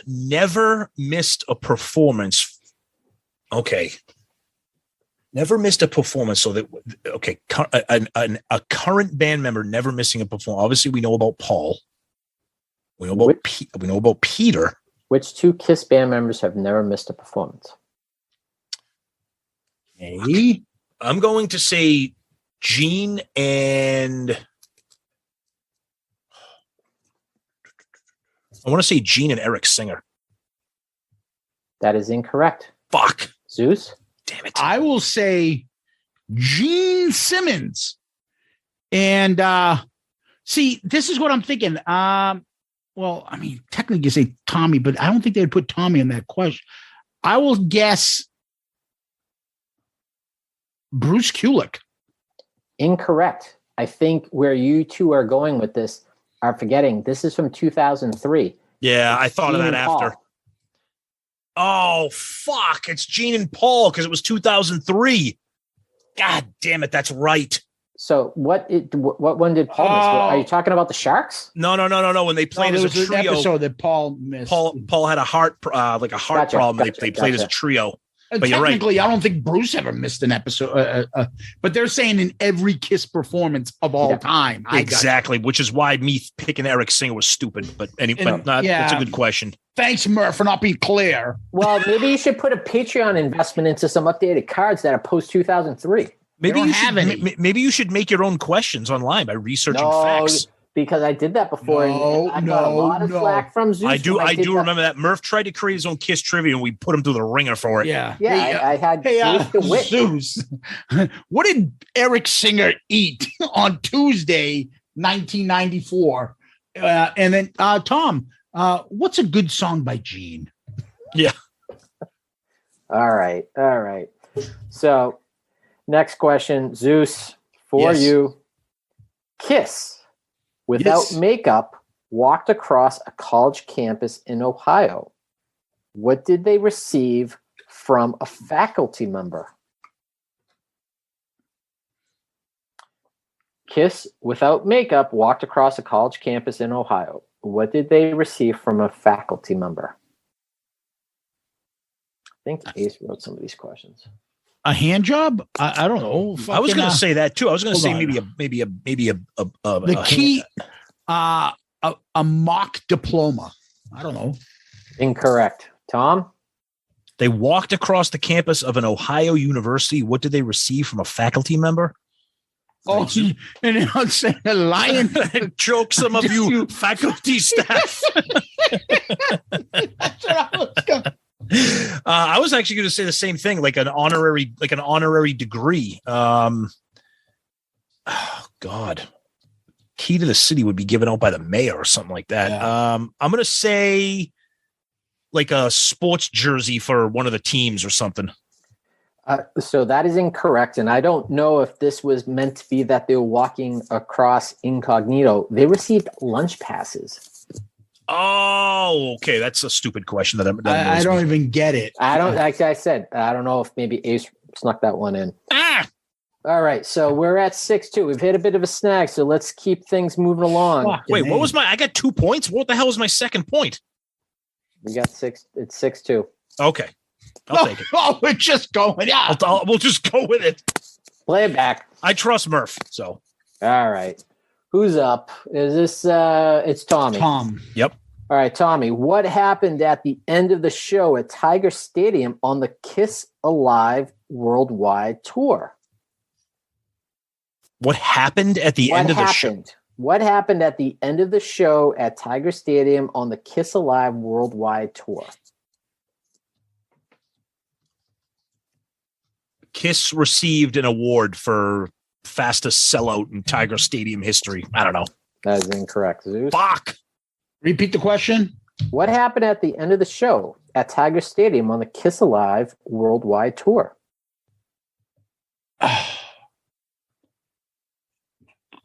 Never missed a performance. Okay. Never missed a performance. So that, okay. A current band member never missing a performance. Obviously, we know about Paul. We know about Peter. Which 2 KISS band members have never missed a performance? Okay. I'm going to say Gene and I want to say Gene and Eric Singer. That is incorrect. Fuck. Zeus? Damn it. I will say Gene Simmons. And see, this is what I'm thinking. Well, I mean, technically you say Tommy, but I don't think they'd put Tommy in that question. I will guess Bruce Kulick. Incorrect. I think where you two are going with this are forgetting this is from 2003. Yeah, I thought of Gene that and Paul. after. Oh, fuck. It's Gene and Paul because it was 2003. God damn it. That's right. So what one did Paul miss? Are you talking about the Sharks? No. When they played There as a was an trio, episode that Paul missed. Paul had a heart problem. They played as a trio. But you're right. Technically, I don't think Bruce ever missed an episode. But they're saying in every KISS performance of all time. Exactly, which is why me picking Eric Singer was stupid. But that's a good question. Thanks, Murph, for not being clear. Well, maybe you should put a Patreon investment into some updated cards that are post 2003. Maybe you should make your own questions online by researching facts. Because I did that before. And I got a lot of flack from Zeus. I do remember that. Murph tried to create his own KISS trivia, and we put him through the ringer for it. Yeah. I had Zeus. What did Eric Singer eat on Tuesday, 1994? And then Tom, what's a good song by Gene? Yeah. All right. So, next question, Zeus, for you. KISS, without makeup, walked across a college campus in Ohio. What did they receive from a faculty member? KISS, without makeup, walked across a college campus in Ohio. What did they receive from a faculty member? I think Ace wrote some of these questions. A hand job? I don't know. I was going to say that too. I was going to say on. maybe a The key, a mock diploma. I don't know. Incorrect. Tom? They walked across the campus of an Ohio university. What did they receive from a faculty member? Oh, and then I'll say a lion. Choke some of you faculty staff. That's what I was going. I was actually going to say the same thing, like an honorary degree. Oh God, key to the city would be given out by the mayor or something like that. Yeah. I'm going to say like a sports jersey for one of the teams or something. So that is incorrect. And I don't know if this was meant to be that they were walking across incognito. They received lunch passes. Oh, okay. That's a stupid question. I don't even get it. Like I said, I don't know if maybe Ace snuck that one in. All right. So we're at 6-2. We've hit a bit of a snag. So let's keep things moving along. Wait, what was I got 2 points. What the hell was my second point? We got 6. It's 6-2. Okay. I'll take it. Oh, we're just going. Yeah. We'll just go with it. Play it back. I trust Murph. So. All right. Who's up? Is this it's Tommy? Tom. Yep. All right, Tommy. What happened at the end of the show at Tiger Stadium on the Kiss Alive Worldwide Tour? What happened at the end of the show? What happened at the end of the show at Tiger Stadium on the Kiss Alive Worldwide Tour? Kiss received an award for fastest sellout in Tiger Stadium history. I don't know. That is incorrect, Zeus. Fuck. Repeat the question. What happened at the end of the show at Tiger Stadium on the Kiss Alive Worldwide Tour?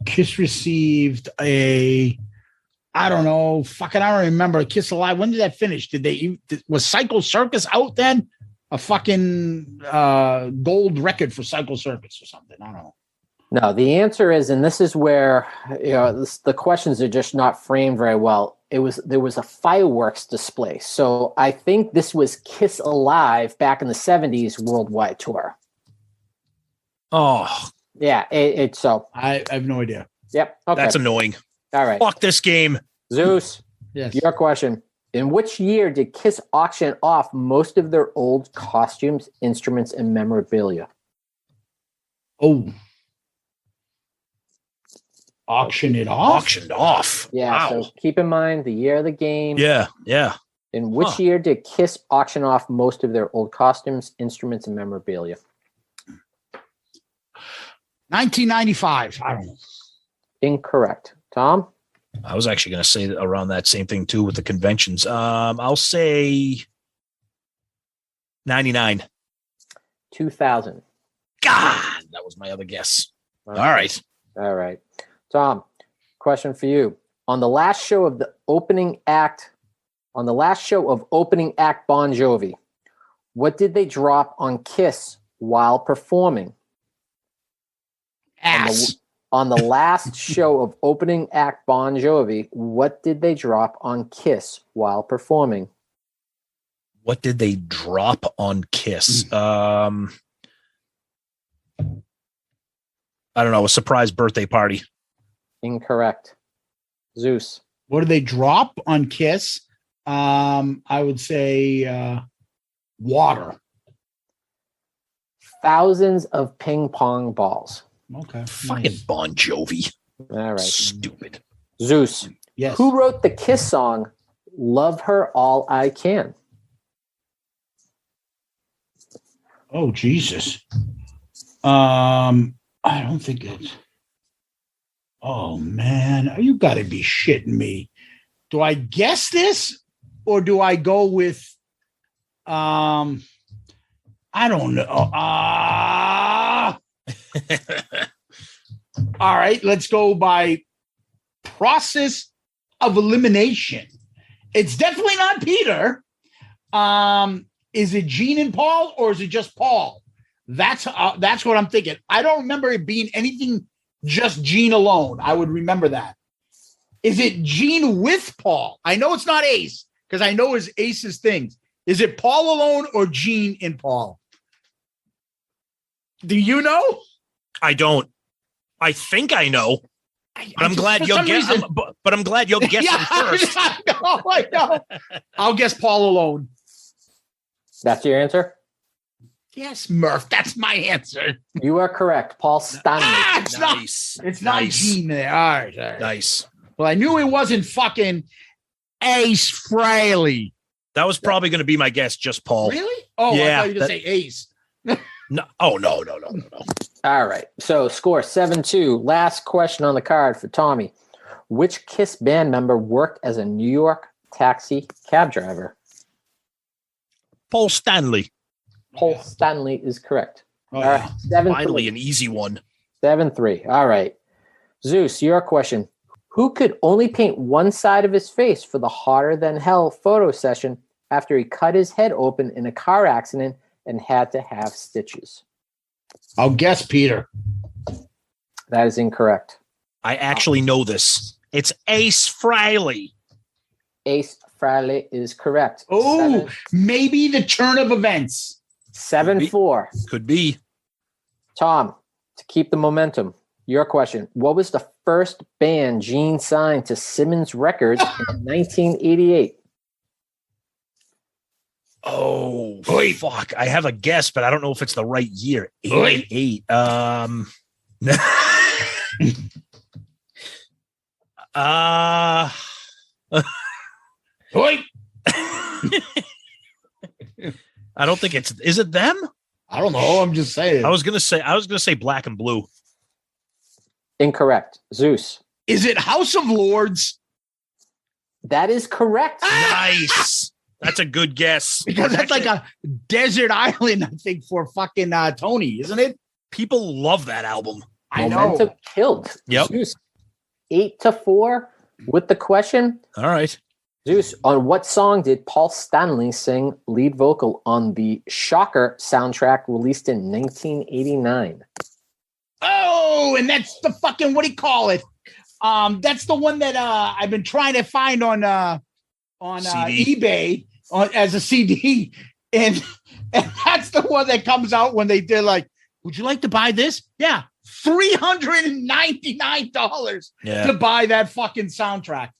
Kiss received I don't know. Fucking, I don't remember. Kiss Alive. When did that finish? Was Psycho Circus out then? A fucking gold record for Psycho Circus or something. I don't know. No, the answer is, and this is where the questions are just not framed very well. There was a fireworks display, so I think this was Kiss Alive back in the '70s worldwide tour. Oh, yeah. So I have no idea. Yep. Okay. That's annoying. All right. Fuck this game. Zeus. Yes. Your question. In which year did Kiss auction off most of their old costumes, instruments, and memorabilia? Oh. Auction it off? Auctioned off. Yeah, wow. So keep in mind the year of the game. Yeah. In which year did Kiss auction off most of their old costumes, instruments, and memorabilia? 1995. I don't know. Incorrect. Tom? I was actually going to say around that same thing too with the conventions. I'll say 99. 2000. God, that was my other guess. Okay. All right. Tom, question for you. On the last show of opening act Bon Jovi, what did they drop on Kiss while performing? Ass. On the last show of opening act Bon Jovi, what did they drop on Kiss while performing? What did they drop on Kiss? I don't know. A surprise birthday party. Incorrect. Zeus. What did they drop on Kiss? I would say water. Thousands of ping pong balls. Okay. Fucking Nice. Bon Jovi. All right. Stupid. Zeus. Yes. Who wrote the Kiss song, Love Her All I Can? Oh, Jesus. I don't think it's. Oh, man. You got to be shitting me. Do I guess this or do I go with. I don't know. All right. Let's go by process of elimination. It's definitely not Peter. Is it Gene and Paul or is it just Paul? That's what I'm thinking. I don't remember it being anything just Gene alone. I would remember that. Is it Gene with Paul? I know it's not Ace because I know his Ace's things. Is it Paul alone or Gene and Paul? Do you know? I don't. I think I know. But I'm glad you'll guess. But I'm glad you'll guess him first. I know. I'll guess Paul alone. That's your answer? Yes, Murph. That's my answer. You are correct. Paul Stanley. It's Nice. not. It's not Gene there. All right. Nice. Well, I knew it wasn't fucking Ace Frehley. That was probably going to be my guess, just Paul. Really? Oh, Yeah, I thought you were going to say Ace. No. Oh, no. All right. So score 7-2. Last question on the card for Tommy. Which KISS band member worked as a New York taxi cab driver? Paul Stanley. Paul Stanley is correct. Oh, All right. 7-3. Finally, an easy one. 7-3. All right. Zeus, your question. Who could only paint one side of his face for the hotter than hell photo session after he cut his head open in a car accident and had to have stitches? I'll guess Peter. That is incorrect. I actually know this. It's Ace Frehley. Ace Frehley is correct. Oh, maybe the turn of events. 7-4. Could be. Tom, to keep the momentum, your question. What was the first band Gene signed to Simmons Records in 1988? Oh, fuck. I have a guess, but I don't know if it's the right year. 88. Oi. I don't think is it them? I don't know. I'm just saying. I was gonna say Black and Blue. Incorrect. Zeus. Is it House of Lords? That is correct. Nice. That's a good guess. Because that's like a desert island, I think, for fucking Tony, isn't it? People love that album. I Momentum know. killed. Yep. Zeus. 8-4 with the question. All right. Zeus, on what song did Paul Stanley sing lead vocal on the Shocker soundtrack released in 1989? Oh, and that's the fucking, what do you call it? That's the one that I've been trying to find on CD. eBay as a CD, and that's the one that comes out when they did like, would you like to buy this? Yeah, $399 to buy that fucking soundtrack.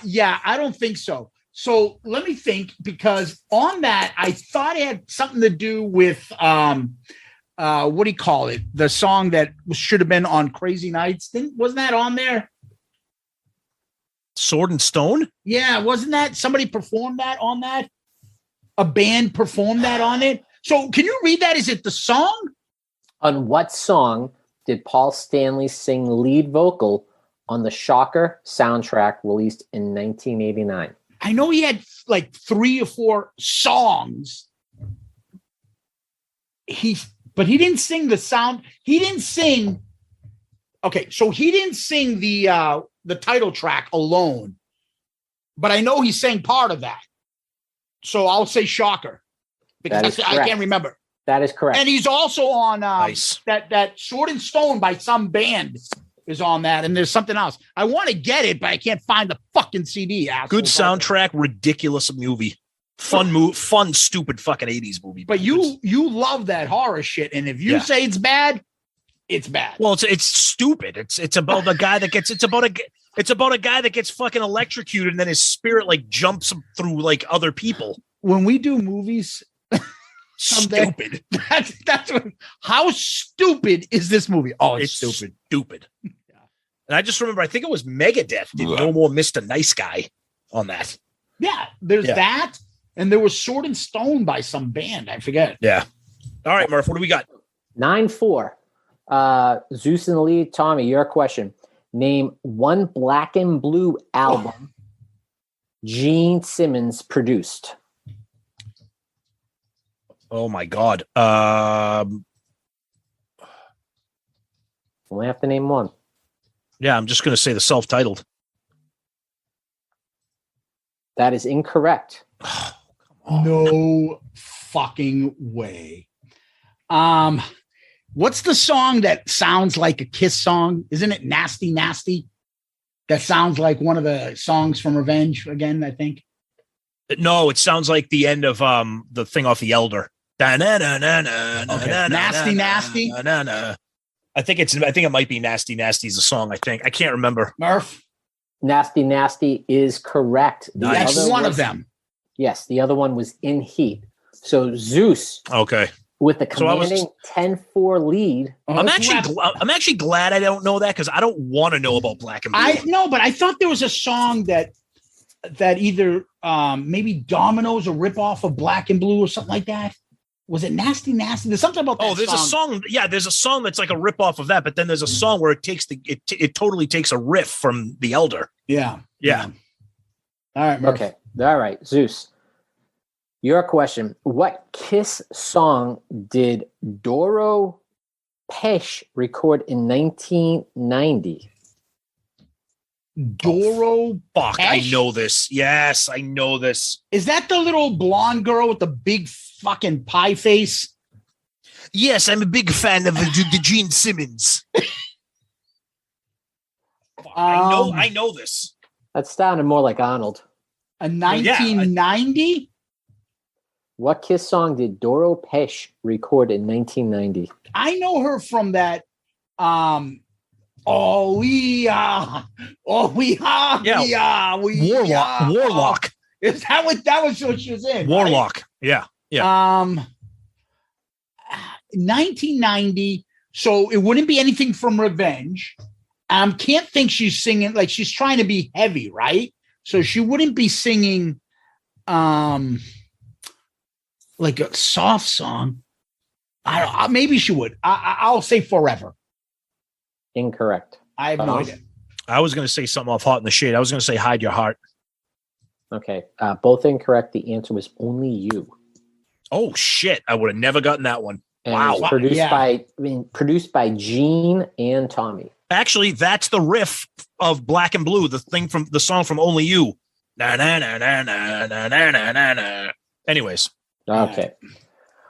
Yeah, I don't think so. So let me think, because on that, I thought it had something to do with what do you call it? The song that should have been on Crazy Nights. Wasn't that on there? Sword and Stone? Yeah, wasn't that somebody performed that on that? A band performed that on it. So can you read that? Is it the song? On what song did Paul Stanley sing lead vocal on the Shocker soundtrack released in 1989? I know he had like 3 or 4 songs. But he didn't sing the sound. He didn't sing. Okay, so he didn't sing the title track alone. But I know he sang part of that. So I'll say Shocker, because I can't remember. That is correct. And he's also on Nice. that Sword and Stone by some band is on that. And there's something else. I want to get it, but I can't find the fucking CD. Good soundtrack, ridiculous movie. Fun, stupid fucking 80s movie. But you love that horror shit. And if you say it's bad, it's bad. Well, it's stupid. It's about a guy that gets it's about a guy that gets fucking electrocuted and then his spirit like jumps through like other people. When we do movies, Stupid. That's what, how stupid is this movie? Oh, it's stupid. Stupid. And I just remember, I think it was Megadeth did No More Mr. Nice Guy on that. Yeah, there's that. And there was Sword and Stone by some band. I forget. Yeah. All right, Murph, what do we got? 9-4. Zeus in the lead. Tommy, your question. Name one Black and Blue album Gene Simmons produced. Oh my God. Only have to name one. Yeah, I'm just going to say the self-titled. That is incorrect. No fucking way. What's the song that sounds like a Kiss song? Isn't it Nasty Nasty? That sounds like one of the songs from Revenge again, I think. No, it sounds like the end of the thing off The Elder. Nasty Nasty. I think it might be Nasty Nasty is the song, I think. I can't remember. Murph? Nasty Nasty is correct. That's one of them. Yes, the other one was In Heat. So Zeus. Okay. with a So I was commanding 10-4 lead. I'm actually glad I don't know that because I don't want to know about Black and Blue. I know, but I thought there was a song that either maybe Domino's a ripoff of Black and Blue or something like that. Was it Nasty? There's something about that. Oh, there's a song. Yeah, there's a song that's like a ripoff of that, but then there's a song where it totally takes a riff from The Elder. Yeah. Yeah. All right, Murph. Okay. All right, Zeus. Your question. What Kiss song did Doro Pesch record in 1990? Doro Fuck, I Pesch? know this. Yes, I know this. Is that the little blonde girl with the big fucking pie face? Yes, I'm a big fan of the Gene Simmons. I know this. That sounded more like Arnold. A 1990? What Kiss song did Doro Pesch record in 1990? I know her from that. Warlock. Is that was what she was in? Warlock. Right? Yeah. 1990. So it wouldn't be anything from Revenge. Can't think she's singing like she's trying to be heavy, right? So she wouldn't be singing like a soft song. I don't. Maybe she would. I'll say Forever. Incorrect. I have no idea. I was going to say something off Hot in the Shade. I was going to say Hide Your Heart. Okay. Both incorrect. The answer was Only You. Oh, shit. I would have never gotten that one. And Wow. it was produced by Gene and Tommy. Actually, that's the riff of Black and Blue, the song from Only You. Na, na, na, na, na, na, na, na, na. Anyways. Okay.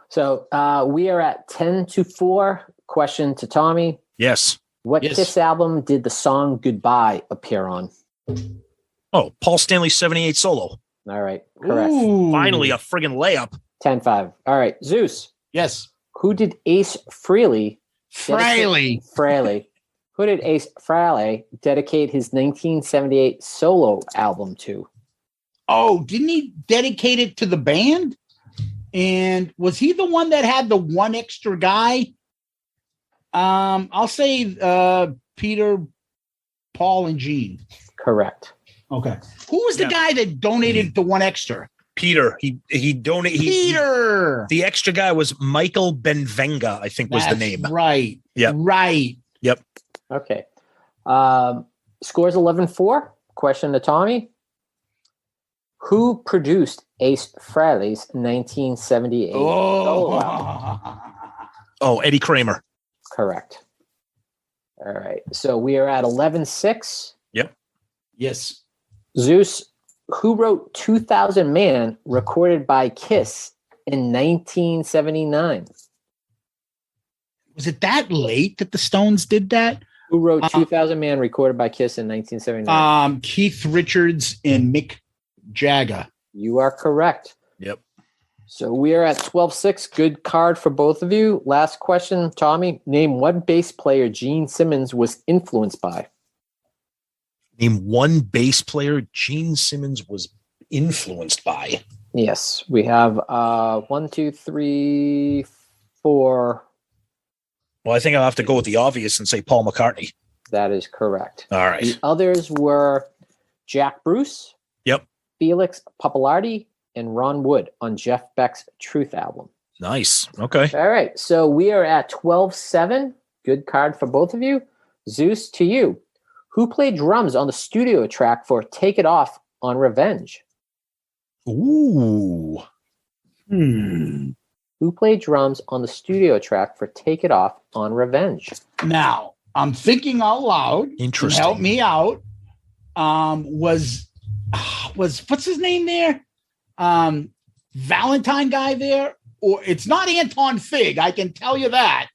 So we are at 10-4. Question to Tommy. Yes. What Kiss album did the song Goodbye appear on? Oh, Paul Stanley's 78 solo. All right. Correct. Ooh. Finally, a friggin' layup. 10-5. All right. Zeus. Yes. Who did Ace Frehley? Frehley. Who did Ace Frehley dedicate his 1978 solo album to? Oh, didn't he dedicate it to the band? And was he the one that had the one extra guy? I'll say Peter, Paul, and Gene. Correct. Okay. Who was the guy that donated the one extra? Peter. He donated. Peter. The extra guy was Michael Benvenga, I think was the name. Right. Yep. Right. Yep. Okay. Scores 11-4. Question to Tommy. Who produced Ace Frehley's 1978 solo album? Oh, Eddie Kramer. Correct. All right. So we are at 11-6. Yep. Yes. Zeus, who wrote 2000 Man, recorded by Kiss in 1979? Was it that late that the Stones did that? Who wrote 2000 Man, recorded by Kiss in 1979? Keith Richards and Mick Jagger. You are correct. Yep. So we are at 12-6. Good card for both of you. Last question, Tommy. Name one bass player Gene Simmons was influenced by. Name one bass player Gene Simmons was influenced by. Yes, we have 1, 2, 3, 4. Well, I think I'll have to go with the obvious and say Paul McCartney. That is correct. All right. The others were Jack Bruce, Yep. Felix Pappalardi, and Ron Wood on Jeff Beck's Truth album. Nice. Okay. All right. So we are at 12-7. Good card for both of you. Zeus, to you. Who played drums on the studio track for Take It Off on Revenge? Ooh. Who played drums on the studio track for Take It Off on Revenge? Now, I'm thinking out loud. Interesting. Help me out. Was what's his name there? Valentine guy there? Or it's not Anton Fig, I can tell you that.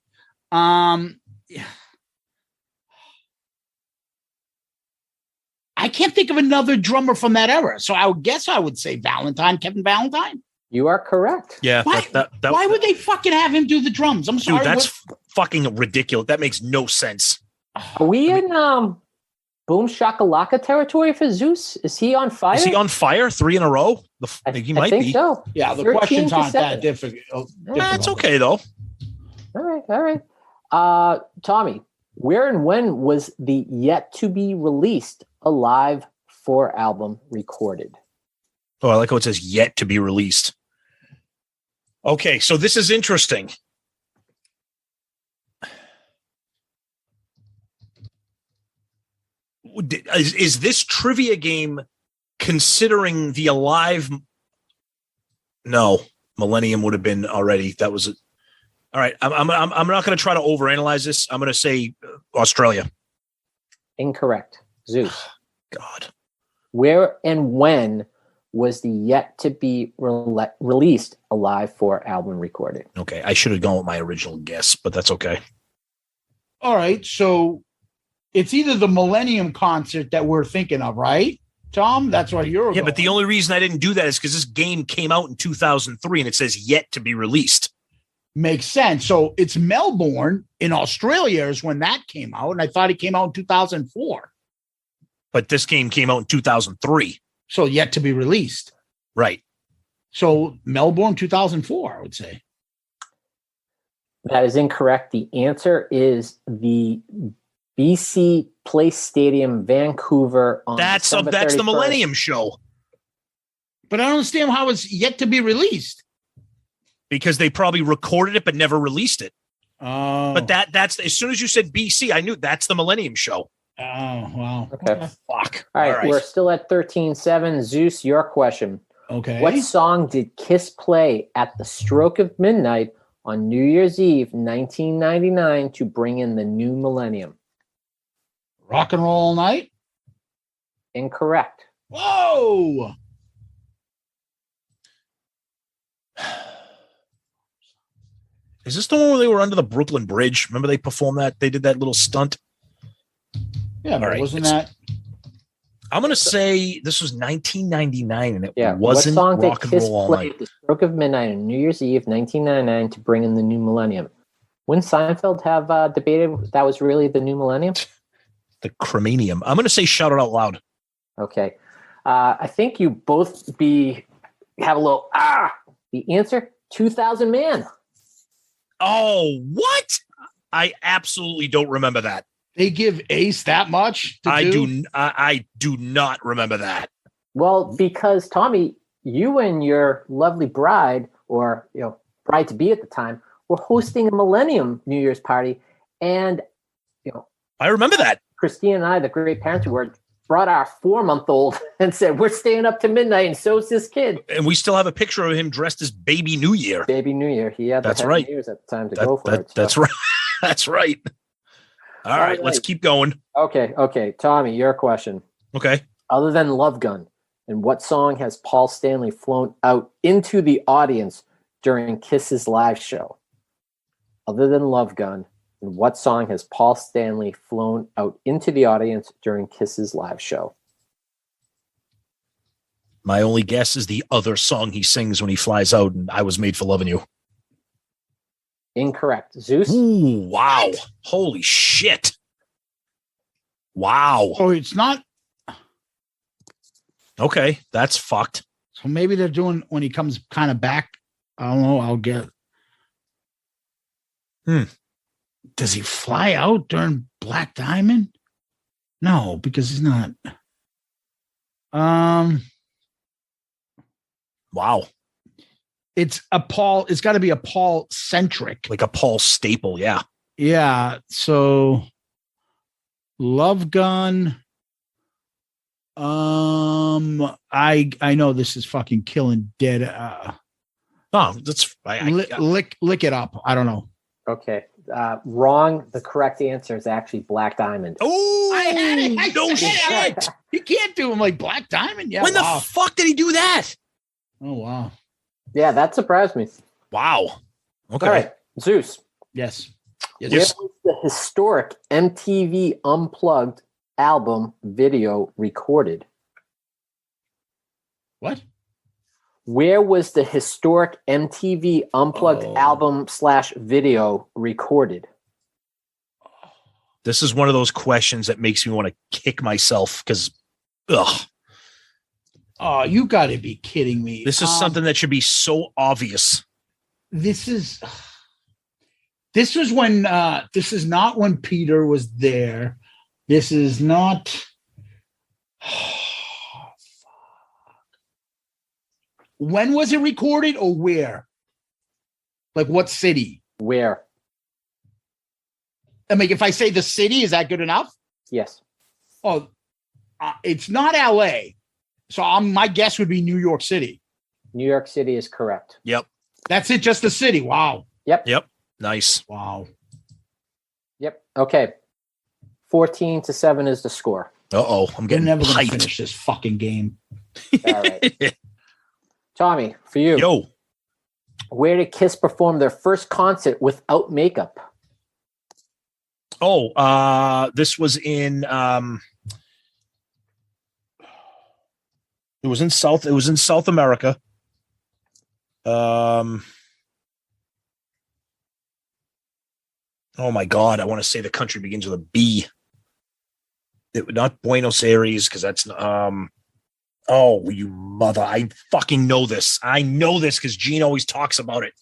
I can't think of another drummer from that era. So I would guess I would say Kevin Valentine. You are correct. Yeah. Why would they fucking have him do the drums? I'm sorry. Dude, that's fucking ridiculous. That makes no sense. Are we in Boom Shakalaka territory for Zeus? Is he on fire? Is he on fire 3 in a row? He might think be. so. Yeah, the 13 questions to aren't 7. that difficult. That's okay, though. All right. Tommy, where and when was the yet to be released Alive 4 album recorded? Oh, I like how it says yet to be released. Okay, so this is interesting. Is this trivia game considering the Alive? No, Millennium would have been already. That was it. All right. I'm not going to try to overanalyze this. I'm going to say Australia. Incorrect. Zeus. God. Where and when was the yet to be released Alive 4 album recorded? Okay, I should have gone with my original guess, but that's okay. All right, so it's either the Millennium concert that we're thinking of, right, Tom? That's what you're. Yeah, but the only reason I didn't do that is because this game came out in 2003 and it says yet to be released. Makes sense. So it's Melbourne in Australia is when that came out, and I thought it came out in 2004. But this game came out in 2003. So yet to be released. Right. So Melbourne 2004, I would say. That is incorrect. The answer is the BC Place Stadium, Vancouver. On that's December the 31st. Millennium Show. But I don't understand how it's yet to be released. Because they probably recorded it but never released it. Oh. But that's as soon as you said BC, I knew that's the Millennium Show. Oh, wow. Okay. Fuck. All right. We're still at 13-7. Zeus, your question. Okay. What song did Kiss play at the stroke of midnight on New Year's Eve, 1999, to bring in the new millennium? Rock and Roll All Night? Incorrect. Whoa! Is this the one where they were under the Brooklyn Bridge? Remember they performed that? They did that little stunt. Yeah, but right, wasn't that? I'm going to say this was 1999 and it What wasn't song Rock did and Kiss Roll All play Night. at the stroke of midnight on New Year's Eve, 1999, to bring in the new millennium? Wouldn't Seinfeld have debated that was really the new millennium? The Cremanium. I'm going to say Shout It Out Loud. Okay. I think you both have a little, the answer, 2000 Man. Oh, what? I absolutely don't remember that. They give Ace that much to do? I do not remember that. Well, because Tommy, you and your lovely bride, or bride to be at the time, were hosting a Millennium New Year's party, and I remember that. Christine and I, the great parents we were, brought our 4-month-old and said, "We're staying up to midnight, and so's this kid." And we still have a picture of him dressed as Baby New Year. Baby New Year. He had That's right. New Year's at the time to go for it. So. That's right. That's right. All right, let's keep going. Okay. Tommy, your question. Okay. Other than Love Gun, in what song has Paul Stanley flown out into the audience during Kiss's live show? Other than Love Gun, in what song has Paul Stanley flown out into the audience during Kiss's live show? My only guess is the other song he sings when he flies out, and I Was Made for Loving You. Incorrect. Zeus? Ooh, wow. What? Holy shit. Wow. Oh, it's not. Okay, that's fucked. So maybe they're doing when he comes kind of back. I don't know. I'll get. Does he fly out during Black Diamond? No, because he's not. Wow. It's a Paul. It's got to be a Paul centric, like a Paul staple. Yeah. Yeah. So, Love Gun. I know this is fucking killing dead. That's lick it up. I don't know. Okay. Wrong. The correct answer is actually Black Diamond. Oh, I had it. No shit. You can't do him like Black Diamond. Yeah. When the fuck did he do that? Oh, wow. Yeah, that surprised me. Wow. Okay. All right. Zeus. Yes. Where was the historic MTV Unplugged album video recorded? What? Where was the historic MTV Unplugged album /video recorded? This is one of those questions that makes me want to kick myself because, ugh. Oh, you got to be kidding me. This is something that should be so obvious. This is when this is not when Peter was there. This is not. When was it recorded or where? Like what city? Where? I mean, if I say the city, is that good enough? Yes. Oh, it's not LA. So my guess would be New York City. New York City is correct. Yep. That's it. Just the city. Wow. Yep. Nice. Wow. Yep. Okay. 14-7 is the score. Uh-oh. I'm We're getting never going to hyped. finish this fucking game. All right. Tommy, for you. Yo. Where did Kiss perform their first concert without makeup? Oh, this was in it was in South America. Oh my God, I want to say the country begins with a B. Not Buenos Aires, because that's oh, you mother. I fucking know this. I know this because Gene always talks about it.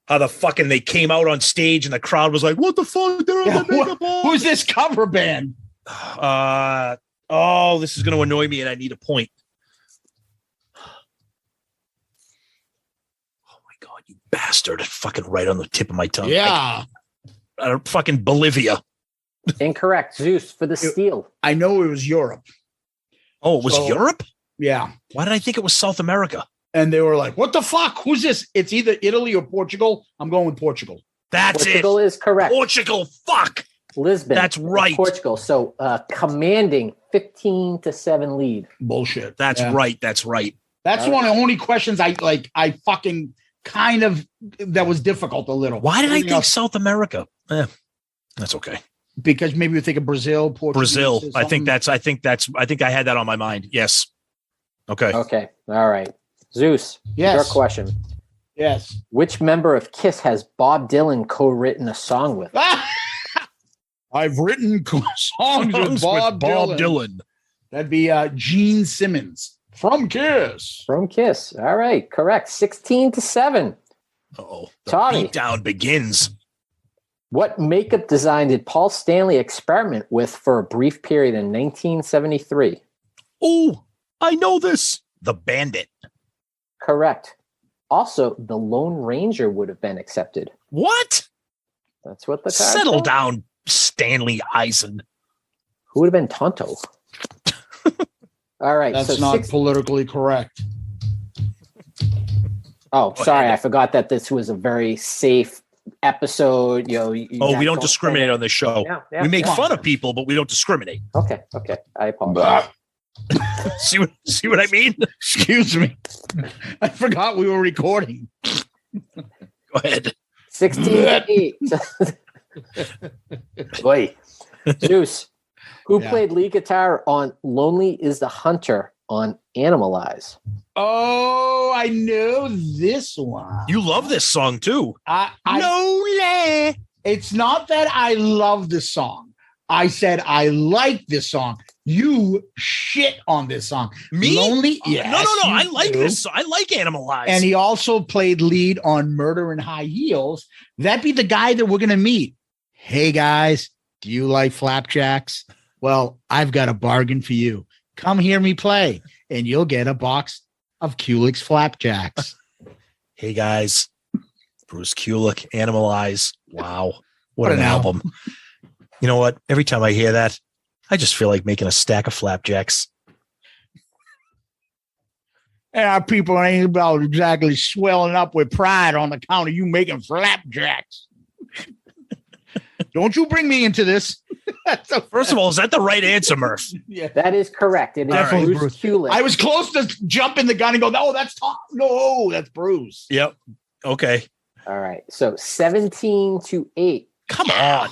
How the fucking they came out on stage and the crowd was like, what the fuck? They're on the makeup on. Who's this cover band? Oh, this is going to annoy me and I need a point. Oh my God, you bastard. Fucking right on the tip of my tongue. Yeah. Fucking Bolivia. Incorrect. Zeus for the steal. I know it was Europe. Oh, it was Europe? Yeah. Why did I think it was South America? And they were like, what the fuck? Who's this? It's either Italy or Portugal. I'm going with Portugal. That's Portugal is correct. Portugal. Fuck. Lisbon. That's right. Portugal. So commanding 15-7 lead. Bullshit. That's right. That's right. That's one of the only questions I fucking kind of, that was difficult a little. Why did I think South America? That's okay. Because maybe you think of Brazil, Portugal. Brazil. I think I had that on my mind. Yes. Okay. Okay. All right. Zeus. Yes. Your question. Yes. Which member of Kiss has Bob Dylan co-written a song with? I've written songs with Bob Dylan. That'd be Gene Simmons from Kiss. From Kiss. All right. Correct. 16-7. Uh-oh. The Tommy. beatdown begins. What makeup design did Paul Stanley experiment with for a brief period in 1973? Oh, I know this. The Bandit. Correct. Also, the Lone Ranger would have been accepted. What? That's what the card Settle said. down, Stanley Eisen. Who would have been Tonto? All right. That's so not politically correct. Oh, sorry. I forgot that this was a very safe episode. We don't discriminate on this show. Yeah, we make fun of people, but we don't discriminate. Okay. I apologize. See what I mean? Excuse me. I forgot we were recording. Go ahead. 16-8. Wait. Zeus, who played lead guitar on Lonely is the Hunter on Animalize? Oh, I know this one. You love this song too. Lonely. It's not that I love this song. I said I like this song. You shit on this song. Me? Lonely? Yes. No. I like do. this. I like Animalize. And he also played lead on Murder in High Heels. That'd be the guy that we're going to meet. Hey, guys, do you like flapjacks? Well, I've got a bargain for you. Come hear me play, and you'll get a box of Kulick's flapjacks. Hey, guys. Bruce Kulick, Animalize. Wow. What an album. You know what? Every time I hear that, I just feel like making a stack of flapjacks. And our people ain't about exactly swelling up with pride on account of you making flapjacks. Don't you bring me into this. First of all, is that the right answer, Murph? Yeah. That is correct. It is Definitely Bruce Kulick. I was close to jump in the gun and go, no, that's Tom. No, that's Bruce. Yep. Okay. All right. So 17-8. Come on.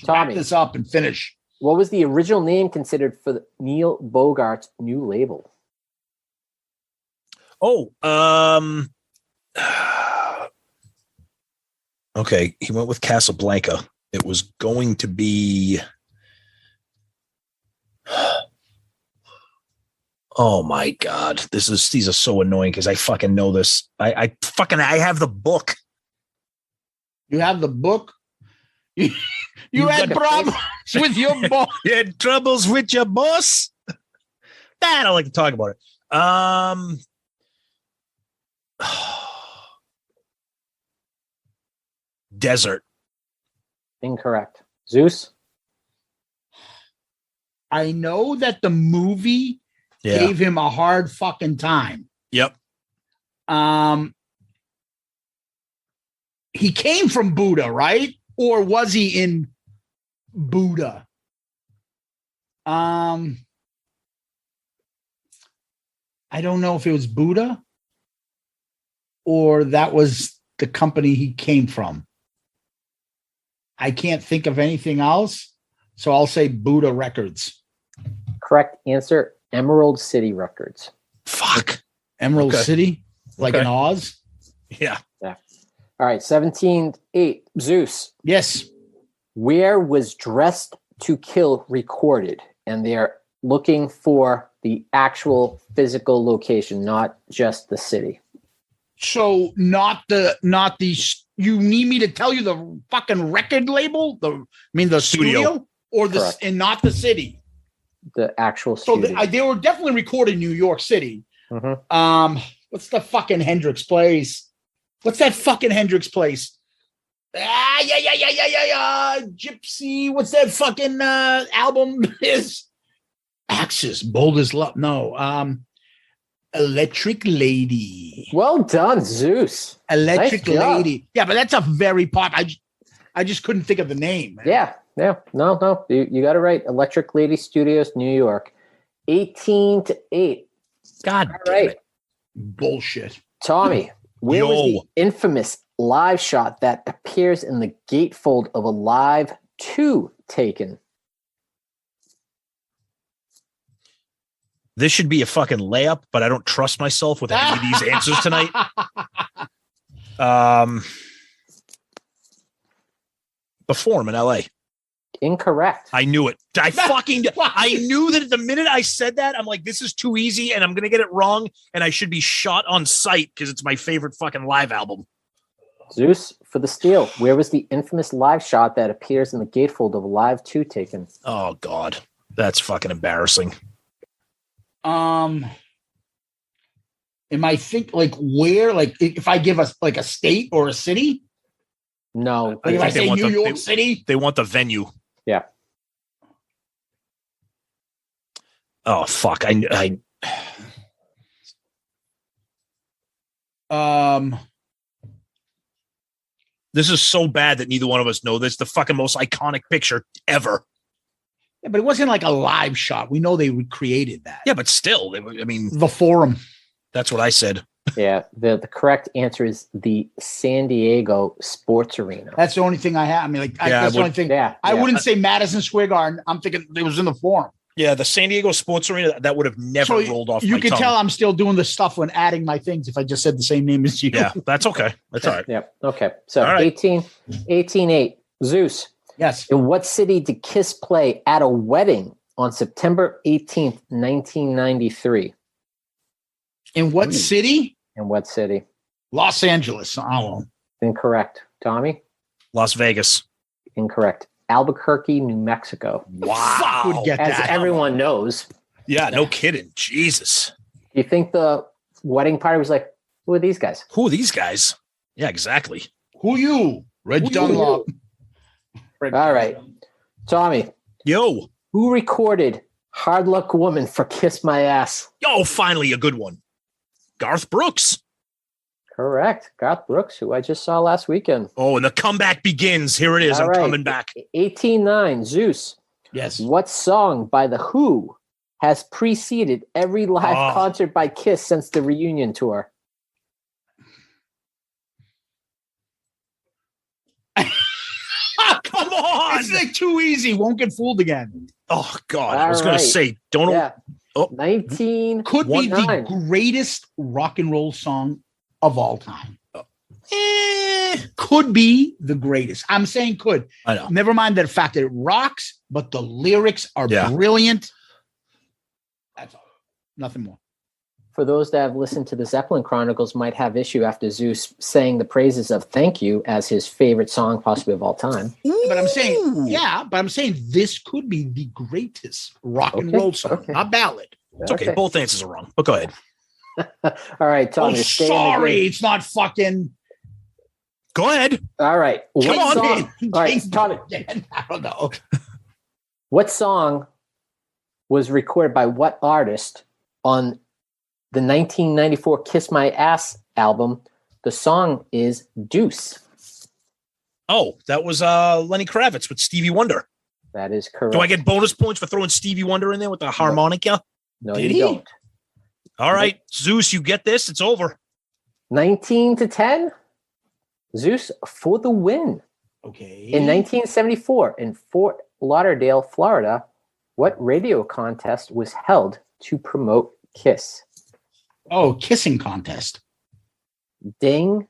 Tommy. Wrap this up and finish. What was the original name considered for Neil Bogart's new label? Oh, okay. He went with Casablanca. It was going to be Oh my God. These are so annoying because I fucking know this. I have the book. You have the book? You had got problems with your book. You had troubles with your boss? I don't like to talk about it. Desert. Incorrect. Zeus? I know that the movie gave him a hard fucking time. Yep. He came from Buddha, right? Or was he in Buddha? I don't know if it was Buddha or that was the company he came from. I can't think of anything else, so I'll say Buddha Records. Correct answer, Emerald City Records. Fuck. Emerald City? Like in Oz? Yeah. All right, 17-8. Zeus. Yes. Where was Dressed to Kill recorded? And they're looking for the actual physical location, not just the city. So not the you need me to tell you the fucking record label? The studio? Or the and not the city. The actual studio. studio. So they were definitely recorded in New York City. Mm-hmm. What's the fucking Hendrix place? What's that fucking Hendrix place? Gypsy. What's that fucking album is? Axis, Bold as Love. No. Electric Lady. Well done, Zeus. Electric Lady. Yeah, but that's a very pop. I just couldn't think of the name. Man. Yeah. No. You got it right. Electric Lady Studios, New York. 18-8. God All damn right. it. Bullshit. Tommy, where was the infamous live shot that appears in the gatefold of a Live 2 taken? This should be a fucking layup, but I don't trust myself with any of these answers tonight. The Forum in LA. Incorrect. I knew it. I knew that the minute I said that, I'm like, this is too easy and I'm going to get it wrong. And I should be shot on sight because it's my favorite fucking live album. Zeus, for the steal, where was the infamous live shot that appears in the gatefold of a Live 2 taken? Oh, God. That's fucking embarrassing. Am I where? Like if I give us like a state or a city? No. Like if I say New York City? They want the venue. Yeah. Oh, fuck. I This is so bad that neither one of us know this. The fucking most iconic picture ever. Yeah, but it wasn't like a live shot. We know they recreated that. Yeah, but still, the Forum. That's what I said. Yeah, the correct answer is the San Diego Sports Arena. That's the only thing I have. I mean, that's the only thing. Yeah, I wouldn't say Madison Square Garden. I'm thinking it was in the Forum. Yeah, the San Diego Sports Arena, that would have never rolled off my tongue. You can tell I'm still doing the stuff when adding my things if I just said the same name as you. Yeah, that's okay. That's all right. Yeah, okay. So right. 18-8. Zeus. Yes. In what city did Kiss play at a wedding on September 18th, 1993? In what city? In what city? Los Angeles. Oh. Incorrect. Tommy? Las Vegas. Incorrect. Albuquerque, New Mexico. Wow. Fuck would get As that. everyone knows. Yeah, no kidding. Jesus. You think the wedding party was like, who are these guys? Who are these guys? Yeah, exactly. Who you? Red Dunlop. All right. Tommy. Yo. Who recorded Hard Luck Woman for Kiss My Ass? Yo, finally a good one. Garth Brooks. Correct. Garth Brooks, who I just saw last weekend. Oh, and the comeback begins. Here it is. All I'm right. coming back. 18-9. Zeus. Yes. What song by The Who has preceded every live concert by Kiss since the reunion tour? Come on. It's like too easy. Won't get fooled again. Oh, God. I was going to say, don't. Yeah. Oh. 19. Could be the 19. greatest rock and roll song of all time. Could be the greatest. I'm saying could. I know. Never mind the fact that it rocks, but the lyrics are brilliant. That's all. Nothing more. For those that have listened to the Zeppelin Chronicles might have issue after Zeus saying the praises of Thank You as his favorite song possibly of all time. But I'm saying this could be the greatest rock and roll song, not ballad. It's okay. Both answers are wrong, but go ahead. All right, Tom. Sorry, it's not fucking. Go ahead. All right. Come on, man. All right, Tommy. I don't know. What song was recorded by what artist on the 1994 Kiss My Ass album? The song is Deuce. Oh, that was Lenny Kravitz with Stevie Wonder. That is correct. Do I get bonus points for throwing Stevie Wonder in there with the harmonica? No, you don't. All right, Zeus, you get this. It's over. 19-10. Zeus for the win. Okay. In 1974, in Fort Lauderdale, Florida, what radio contest was held to promote Kiss? Oh, kissing contest. Ding,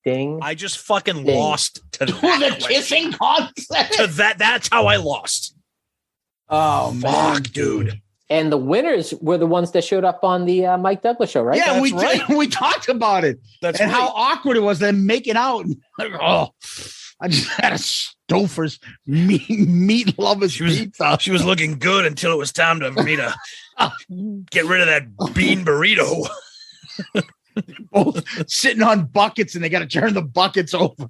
ding. I just fucking ding. lost to The that. kissing contest. To that. That's how I lost. Oh, man. Fuck, dude. And the winners were the ones that showed up on the Mike Douglas show, right? Yeah, That's right. we talked about it. That's and right. how awkward it was them making out. Like, oh, I just had a Stouffer's meat lovers pizza. She was looking good until it was time for me to get rid of that bean burrito. Both sitting on buckets and they got to turn the buckets over.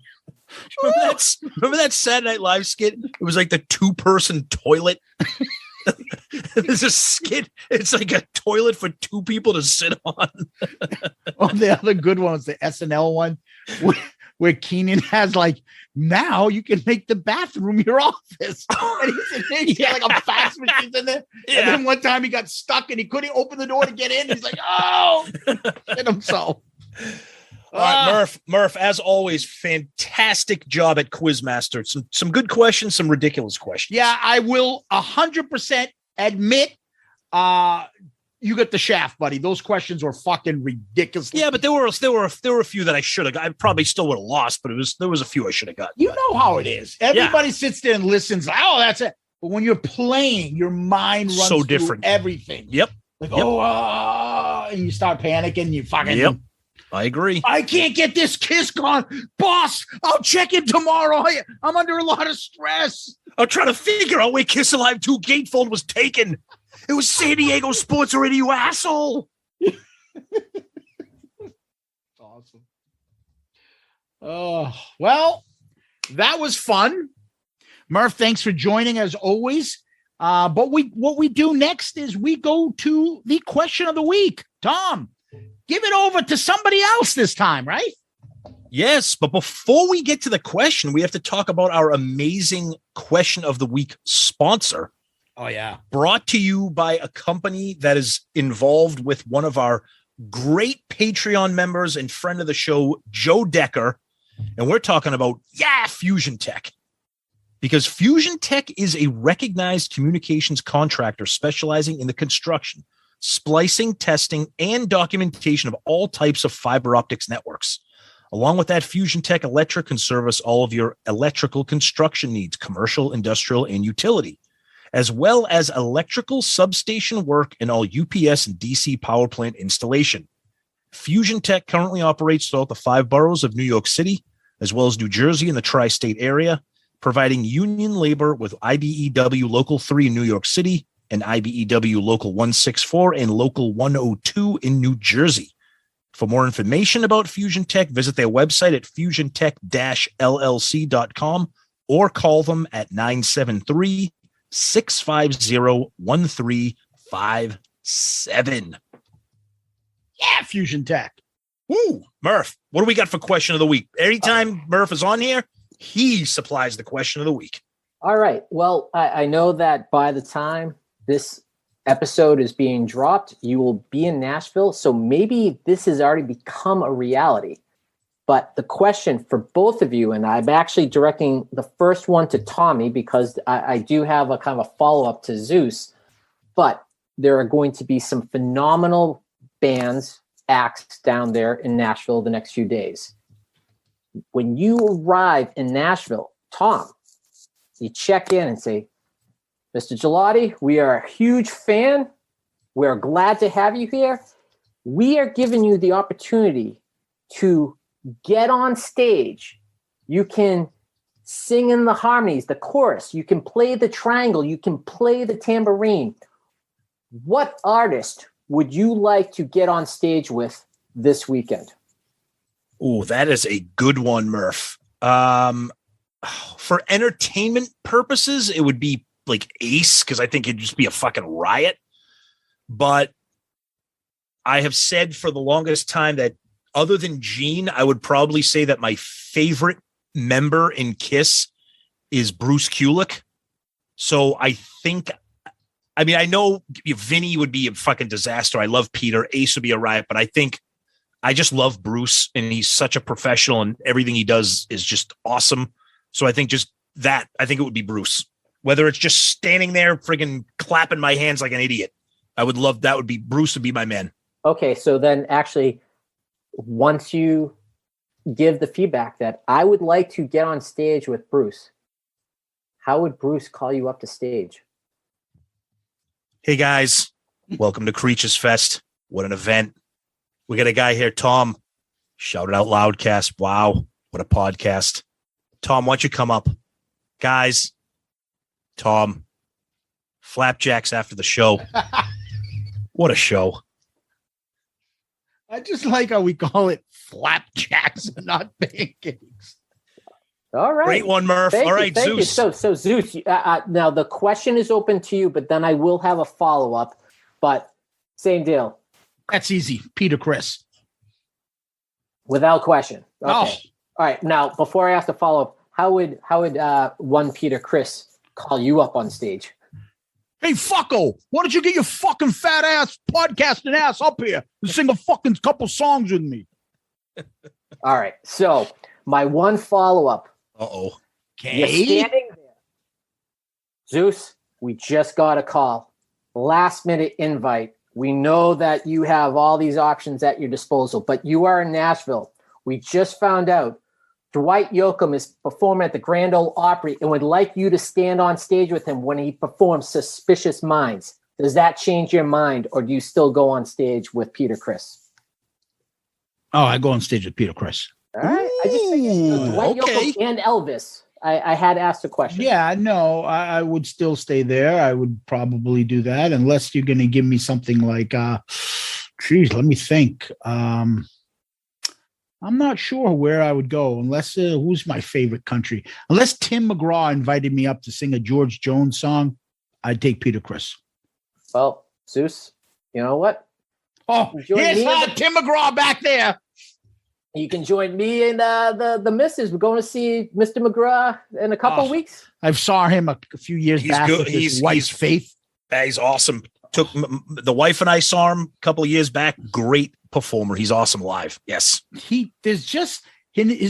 Remember that Saturday Night Live skit? It was like the 2-person toilet. There's a skit. It's like a toilet for 2 people to sit on. Oh, the other good one was the SNL one where Keenan has like, now you can make the bathroom your office. And he's got like a fax machine in there. Yeah. And then one time he got stuck and he couldn't open the door to get in. He's like, oh, hit himself. All right, Murph, as always, fantastic job at Quizmaster. Some good questions, some ridiculous questions. Yeah, I will 100% admit you got the shaft, buddy. Those questions were fucking ridiculous. Yeah, but there were a few that I should have got. I probably still would have lost, but there was a few I should have got. You know how it is. Everybody sits there and listens. Like, oh, that's it. But when you're playing, your mind runs So through different. everything. Yep. Like, Yep. and you start panicking. You fucking. Yep. I agree. I can't get this kiss gone. Boss, I'll check in tomorrow. I'm under a lot of stress. I'm trying to figure out where Kiss Alive 2 Gatefold was taken. It was San Diego Sports Radio, you asshole. Awesome. Oh, well, that was fun. Murph, thanks for joining as always. But what we do next is we go to the question of the week. Tom, give it over to somebody else this time, right? Yes, but before we get to the question, we have to talk about our amazing question of the week sponsor. Oh, yeah. Brought to you by a company that is involved with one of our great Patreon members and friend of the show, Joe Decker. And we're talking about, Fusion Tech. Because Fusion Tech is a recognized communications contractor specializing in the construction, splicing, testing, and documentation of all types of fiber optics networks. Along with that, Fusion Tech Electric can service all of your electrical construction needs, commercial, industrial, and utility, as well as electrical substation work and all UPS and DC power plant installation. Fusion Tech currently operates throughout the 5 boroughs of New York City, as well as New Jersey and the tri-state area, providing union labor with IBEW Local 3 in New York City and IBEW Local 164 and Local 102 in New Jersey. For more information about Fusion Tech, visit their website at fusiontech-llc.com or call them at 973-650-1357. Yeah, Fusion Tech. Woo! Murph, what do we got for question of the week? Anytime Murph is on here, he supplies the question of the week. All right. Well, I know that by the time this episode is being dropped, you will be in Nashville. So maybe this has already become a reality. But the question for both of you, and I'm actually directing the first one to Tommy because I do have a kind of a follow-up to Zeus. But there are going to be some phenomenal bands, acts down there in Nashville the next few days. When you arrive in Nashville, Tom, you check in and say, Mr. Gelati, we are a huge fan. We're glad to have you here. We are giving you the opportunity to get on stage. You can sing in the harmonies, the chorus. You can play the triangle. You can play the tambourine. What artist would you like to get on stage with this weekend? Oh, that is a good one, Murph. For entertainment purposes, it would be like Ace, because I think it'd just be a fucking riot. But I have said for the longest time that other than Gene, I would probably say that my favorite member in Kiss is Bruce Kulick. So I think, I mean, I know Vinny would be a fucking disaster. I love Peter. Ace would be a riot, but I think I just love Bruce, and he's such a professional, and everything he does is just awesome. So I think I think it would be Bruce. Whether it's just standing there friggin' clapping my hands like an idiot, I would love that. Bruce would be my man. Okay, so then actually, once you give the feedback that I would like to get on stage with Bruce, how would Bruce call you up to stage? Hey guys, welcome to Creatures Fest. What an event. We got a guy here, Tom. Shout it out Loudcast. Wow, what a podcast. Tom, why don't you come up? Guys, Tom, flapjacks after the show. What a show. I just like how we call it flapjacks and not pancakes. All right. Great one, Murph. Thank All right, you. Zeus. So Zeus, now the question is open to you, but then I will have a follow-up. But same deal. That's easy. Peter Chris. Without question. Okay. Oh. All right. Now, before I ask the follow-up, how would one Peter Chris call you up on stage? Hey, fucko, why don't you get your fucking fat ass podcasting ass up here and sing a fucking couple songs with me? All right. So my one follow-up. Uh-oh. You're standing there. Zeus, we just got a call. Last minute invite. We know that you have all these options at your disposal, but you are in Nashville. We just found out Dwight Yoakam is performing at the Grand Ole Opry and would like you to stand on stage with him when he performs Suspicious Minds. Does that change your mind, or do you still go on stage with Peter Chris? Oh, I go on stage with Peter Chris. All right. I just think Dwight okay. Yoakam and Elvis. I had asked a question. Yeah, no, I would still stay there. I would probably do that unless you're going to give me something like, geez, let me think. I'm not sure where I would go unless who's my favorite country? Unless Tim McGraw invited me up to sing a George Jones song, I'd take Peter Chris. Well, Zeus, you know what? Oh, here's Tim McGraw back there. You can join me and the missus. We're going to see Mr. McGraw in a couple of weeks. I saw him a few years back with his wife's Faith. He's awesome. The wife and I saw him a couple of years back. Great performer. He's awesome live. Yes. His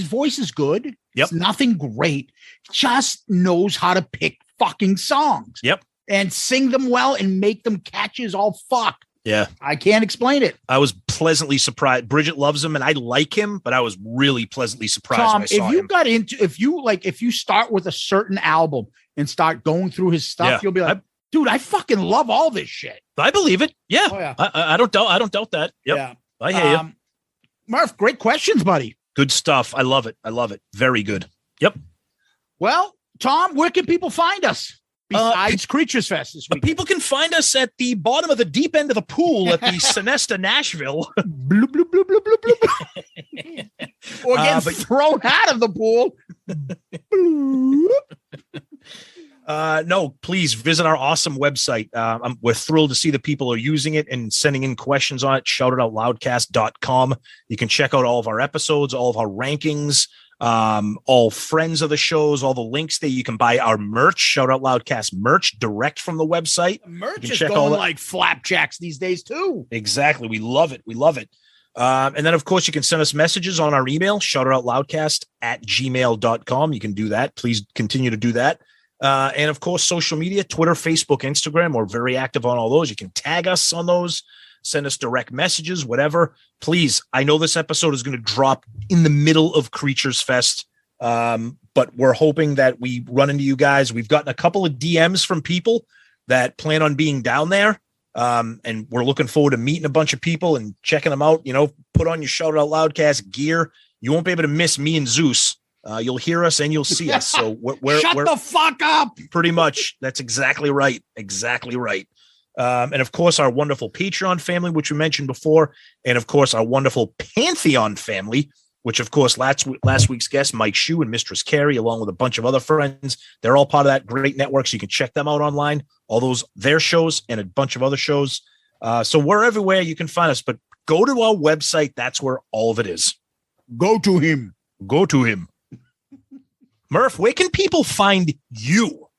voice is good. Yep. It's nothing great. Just knows how to pick fucking songs. Yep. And sing them well and make them catchy as all fuck. Yeah. I can't explain it. I was pleasantly surprised. Bridget loves him and I like him, but I was really pleasantly surprised Tom, when I saw him. If you start with a certain album and start going through his stuff, you'll be like, dude, I fucking love all this shit. I believe it. Yeah. Oh, yeah. I don't doubt that. Yep. Yeah. I hear you. Murph, great questions, buddy. Good stuff. I love it. Very good. Yep. Well, Tom, where can people find us besides Creatures Fest this week? People can find us at the bottom of the deep end of the pool at the Sonesta Nashville. Bloop, bloop, bloop, bloop, bloop, bloop. Or getting thrown out of the pool. No, please visit our awesome website. We're thrilled to see that people are using it and sending in questions on it. Shout it out loudcast.com. You can check out all of our episodes, all of our rankings, all friends of the shows, all the links there. You can buy our merch, Shout Out Loudcast merch, direct from the website. Merch is going like flapjacks these days too. Exactly. We love it. And then, of course, you can send us messages on our email, shoutitoutloudcast@gmail.com. You can do that. Please continue to do that. And of course, social media, Twitter, Facebook, Instagram. We're very active on all those. You can tag us on those, send us direct messages, whatever. Please, I know this episode is going to drop in the middle of Creatures Fest, but we're hoping that we run into you guys. We've gotten a couple of DMs from people that plan on being down there. And we're looking forward to meeting a bunch of people and checking them out. Put on your Shout Out Loudcast gear. You won't be able to miss me and Zeus. You'll hear us and you'll see us. So we're Shut the fuck up. Pretty much. That's exactly right. Exactly right. And of course, our wonderful Patreon family, which we mentioned before. And of course, our wonderful Pantheon family, which of course, last week's guest, Mike Shue and Mistress Carrie, along with a bunch of other friends. They're all part of that great network. So you can check them out online, their shows and a bunch of other shows. So we're everywhere you can find us, but go to our website. That's where all of it is. Go to him. Go to him. Murph, where can people find you?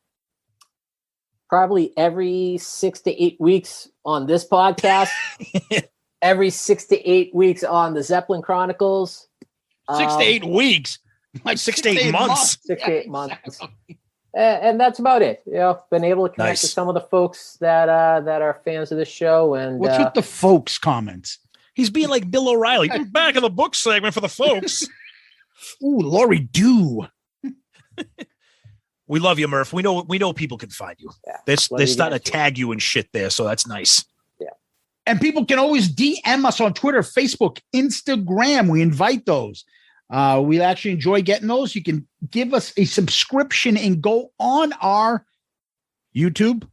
Probably every 6 to 8 weeks on this podcast, every 6 to 8 weeks on the Zeppelin Chronicles. 6 to 8 weeks. Like 6 to 8 months. 6 to 8 months. And that's about it. Been able to connect with some of the folks that are fans of this show. And what's with the folks comments? He's being like Bill O'Reilly. Back in the book segment for the folks. Ooh, Lori Do. We love you, Murph. We know people can find you. Yeah, they're starting to tag you and shit there, so that's nice. Yeah. And people can always DM us on Twitter, Facebook, Instagram. We invite those. We actually enjoy getting those. You can give us a subscription and go on our YouTube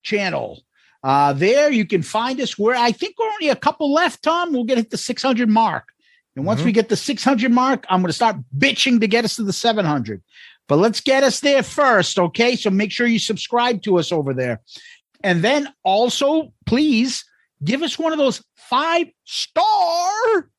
channel. There you can find us where I think we're only a couple left, Tom. We'll get hit the 600 mark. And once we get the 600 mark, I'm going to start bitching to get us to the 700. But let's get us there first, okay? So make sure you subscribe to us over there. And then also, please give us one of those 5-star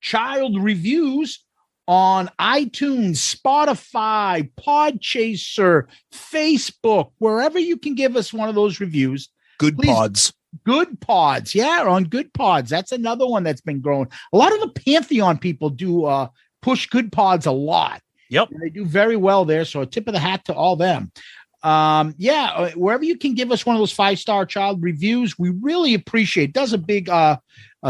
child reviews on iTunes, Spotify, Podchaser, Facebook, wherever you can give us one of those reviews. Good pods. Good Pods. Yeah, on Good Pods. That's another one that's been growing. A lot of the Pantheon people do push Good Pods a lot. Yep. And they do very well there. So a tip of the hat to all them. Wherever you can give us one of those 5-star child reviews, we really appreciate it. Does a big a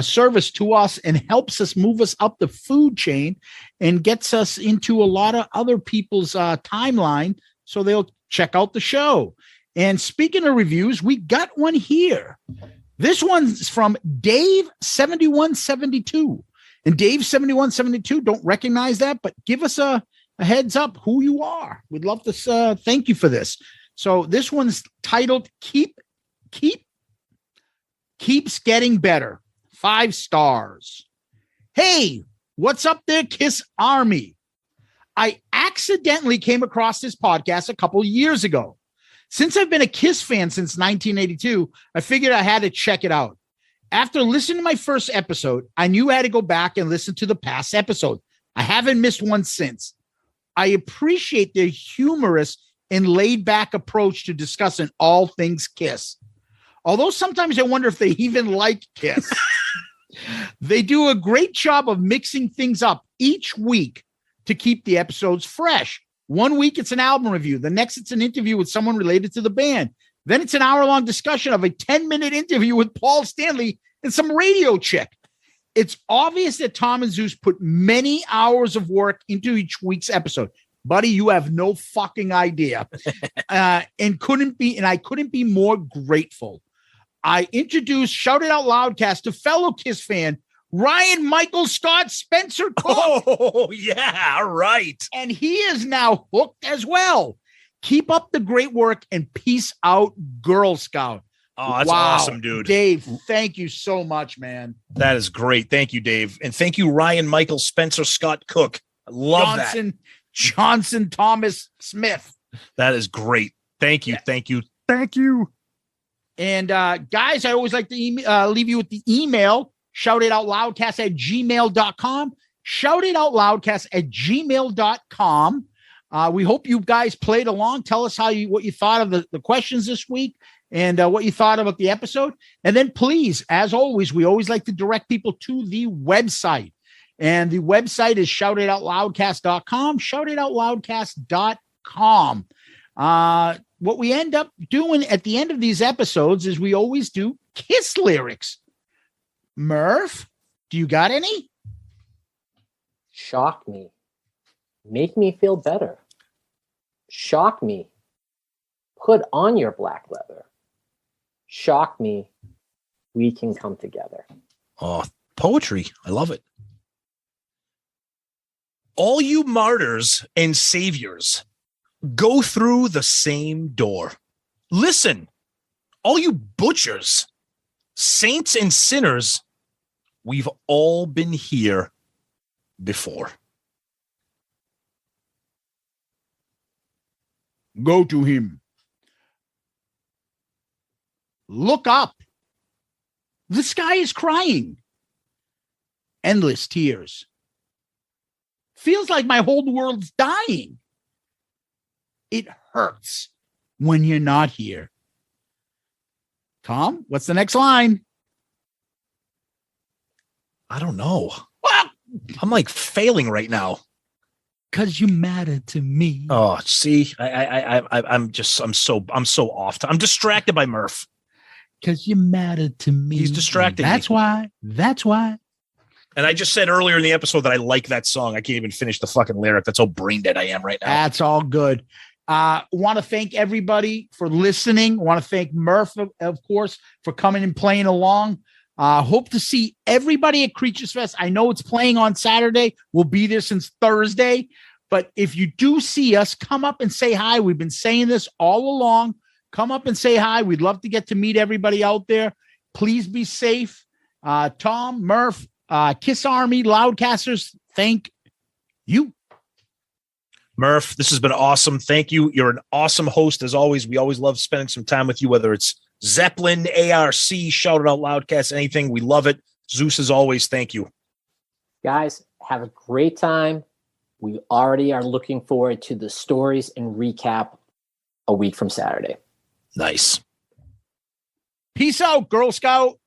service to us and helps us move us up the food chain and gets us into a lot of other people's timeline so they'll check out the show. And speaking of reviews, we got one here. This one's from Dave7172. And Dave7172, don't recognize that, but give us a heads up who you are. We'd love to thank you for this. So this one's titled Keeps Getting Better. 5 stars. Hey, what's up there, Kiss Army? I accidentally came across this podcast a couple years ago. Since I've been a Kiss fan since 1982, I figured I had to check it out. After listening to my first episode, I knew I had to go back and listen to the past episode. I haven't missed one since. I appreciate their humorous and laid-back approach to discussing all things Kiss. Although sometimes I wonder if they even like Kiss. They do a great job of mixing things up each week to keep the episodes fresh. One week it's an album review. The next it's an interview with someone related to the band. Then it's an hour-long discussion of a 10-minute interview with Paul Stanley and some radio chick. It's obvious that Tom and Zeus put many hours of work into each week's episode. Buddy, you have no fucking idea. And I couldn't be more grateful. I introduced Shout It Out Loudcast to fellow Kiss fan Ryan Michael Scott Spencer Cook. Oh, yeah, right. And he is now hooked as well. Keep up the great work and peace out, Girl Scout. Oh, that's awesome, dude. Dave, thank you so much, man. That is great. Thank you, Dave. And thank you, Ryan Michael Spencer Scott Cook. I love Johnson Thomas Smith. That is great. Thank you. Yeah. Thank you. And guys, I always like to leave you with the email. shoutitoutloudcast@gmail.com. shoutitoutloudcast@gmail.com. We hope you guys played along. Tell us what you thought of the questions this week and what you thought about the episode. And then please, as always, we always like to direct people to the website. And the website is shoutitoutloudcast.com, shoutitoutloudcast.com. What we end up doing at the end of these episodes is we always do Kiss lyrics. Murph, do you got any? Shock me. Make me feel better. Shock me. Put on your black leather. Shock me. We can come together. Oh, poetry. I love it. All you martyrs and saviors, go through the same door. Listen, all you butchers, saints and sinners, we've all been here before. Go to him. Look up. The sky is crying. Endless tears. Feels like my whole world's dying. It hurts when you're not here. Tom, what's the next line? I don't know. Well, I'm like failing right now. because you matter to me. Oh, see, I'm so off. I'm distracted by Murph. Because you matter to me. He's distracting me. That's why. And I just said earlier in the episode that I like that song. I can't even finish the fucking lyric. That's how brain dead I am right now. That's all good. Want to thank everybody for listening. Want to thank Murph, of course, for coming and playing along. Hope to see everybody at Creatures Fest. I know it's playing on Saturday. We'll be there since Thursday. But if you do see us, come up and say hi. We've been saying this all along. Come up and say hi. We'd love to get to meet everybody out there. Please be safe. Tom, Murph, Kiss Army, Loudcasters, thank you. Murph, this has been awesome. Thank you. You're an awesome host, as always. We always love spending some time with you, whether it's Zeppelin, ARC, Shout It Out Loudcast, anything. We love it. Zeus, as always, thank you. Guys, have a great time. We already are looking forward to the stories and recap a week from Saturday. Nice. Peace out, Girl Scout.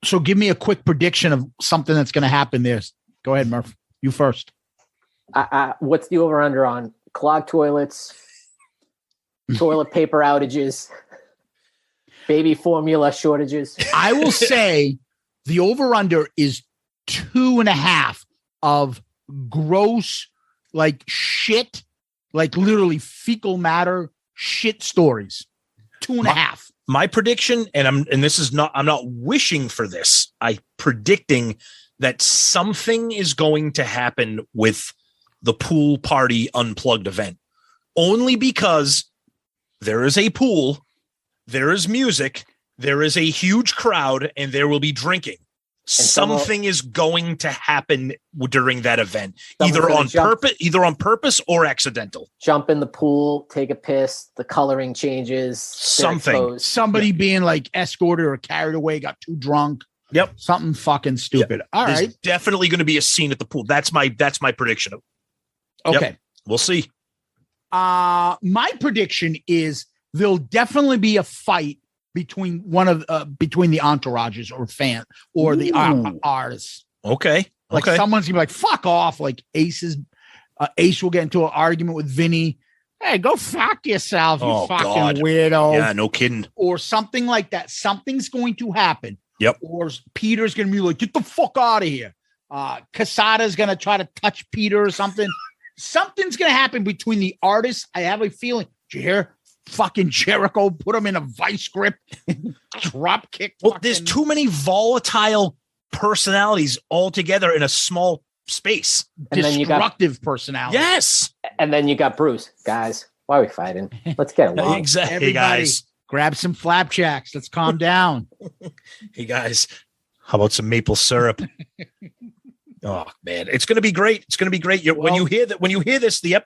So give me a quick prediction of something that's going to happen there. Go ahead, Murph. You first. What's the over-under on clogged toilets, toilet paper outages, baby formula shortages? I will say the over-under is 2.5 of gross, like shit, like literally fecal matter shit stories. 2.5. My prediction, and I'm not wishing for this. I'm predicting that something is going to happen with the pool party unplugged event, only because there is a pool, there is music, there is a huge crowd, and there will be drinking. Something is going to happen during that event, either on purpose or accidental. Jump in the pool, take a piss, the coloring changes. Somebody being like escorted or carried away, got too drunk. Yep. Something fucking stupid. Yep. All There's right. definitely going to be a scene at the pool. That's my prediction. Okay. Yep. We'll see. My prediction is there'll definitely be a fight between between the entourages or fan or the artists. Okay. Like someone's gonna be like, fuck off. Like Ace will get into an argument with Vinny. Hey, go fuck yourself, you fucking weirdo. Yeah, no kidding. Or something like that. Something's going to happen. Yep. Or Peter's gonna be like, get the fuck out of here. Casada's gonna try to touch Peter or something. Something's gonna happen between the artists. I have a feeling. Did you hear? Fucking Jericho put him in a vice grip, drop kick. Well, there's too many volatile personalities all together in a small space. And destructive personality. Yes. And then you got Bruce. Guys, why are we fighting? Let's get along. Exactly. Everybody, hey guys, grab some flapjacks. Let's calm down. Hey guys, how about some maple syrup? Oh man, it's going to be great. It's going to be great. When you hear this, the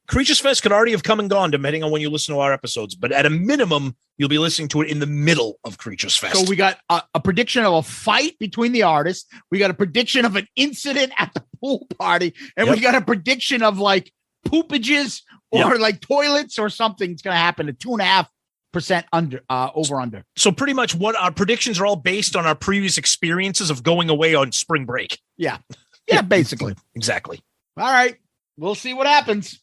Creatures Fest could already have come and gone, depending on when you listen to our episodes. But at a minimum, you'll be listening to it in the middle of Creatures Fest. So we got a prediction of a fight between the artists. We got a prediction of an incident at the pool party, and we got a prediction of like poopages or like toilets or something's going to happen. At 2.5, under over under. So pretty much what our predictions are all based on our previous experiences of going away on spring break. Yeah. Yeah, basically. Exactly. All right. We'll see what happens.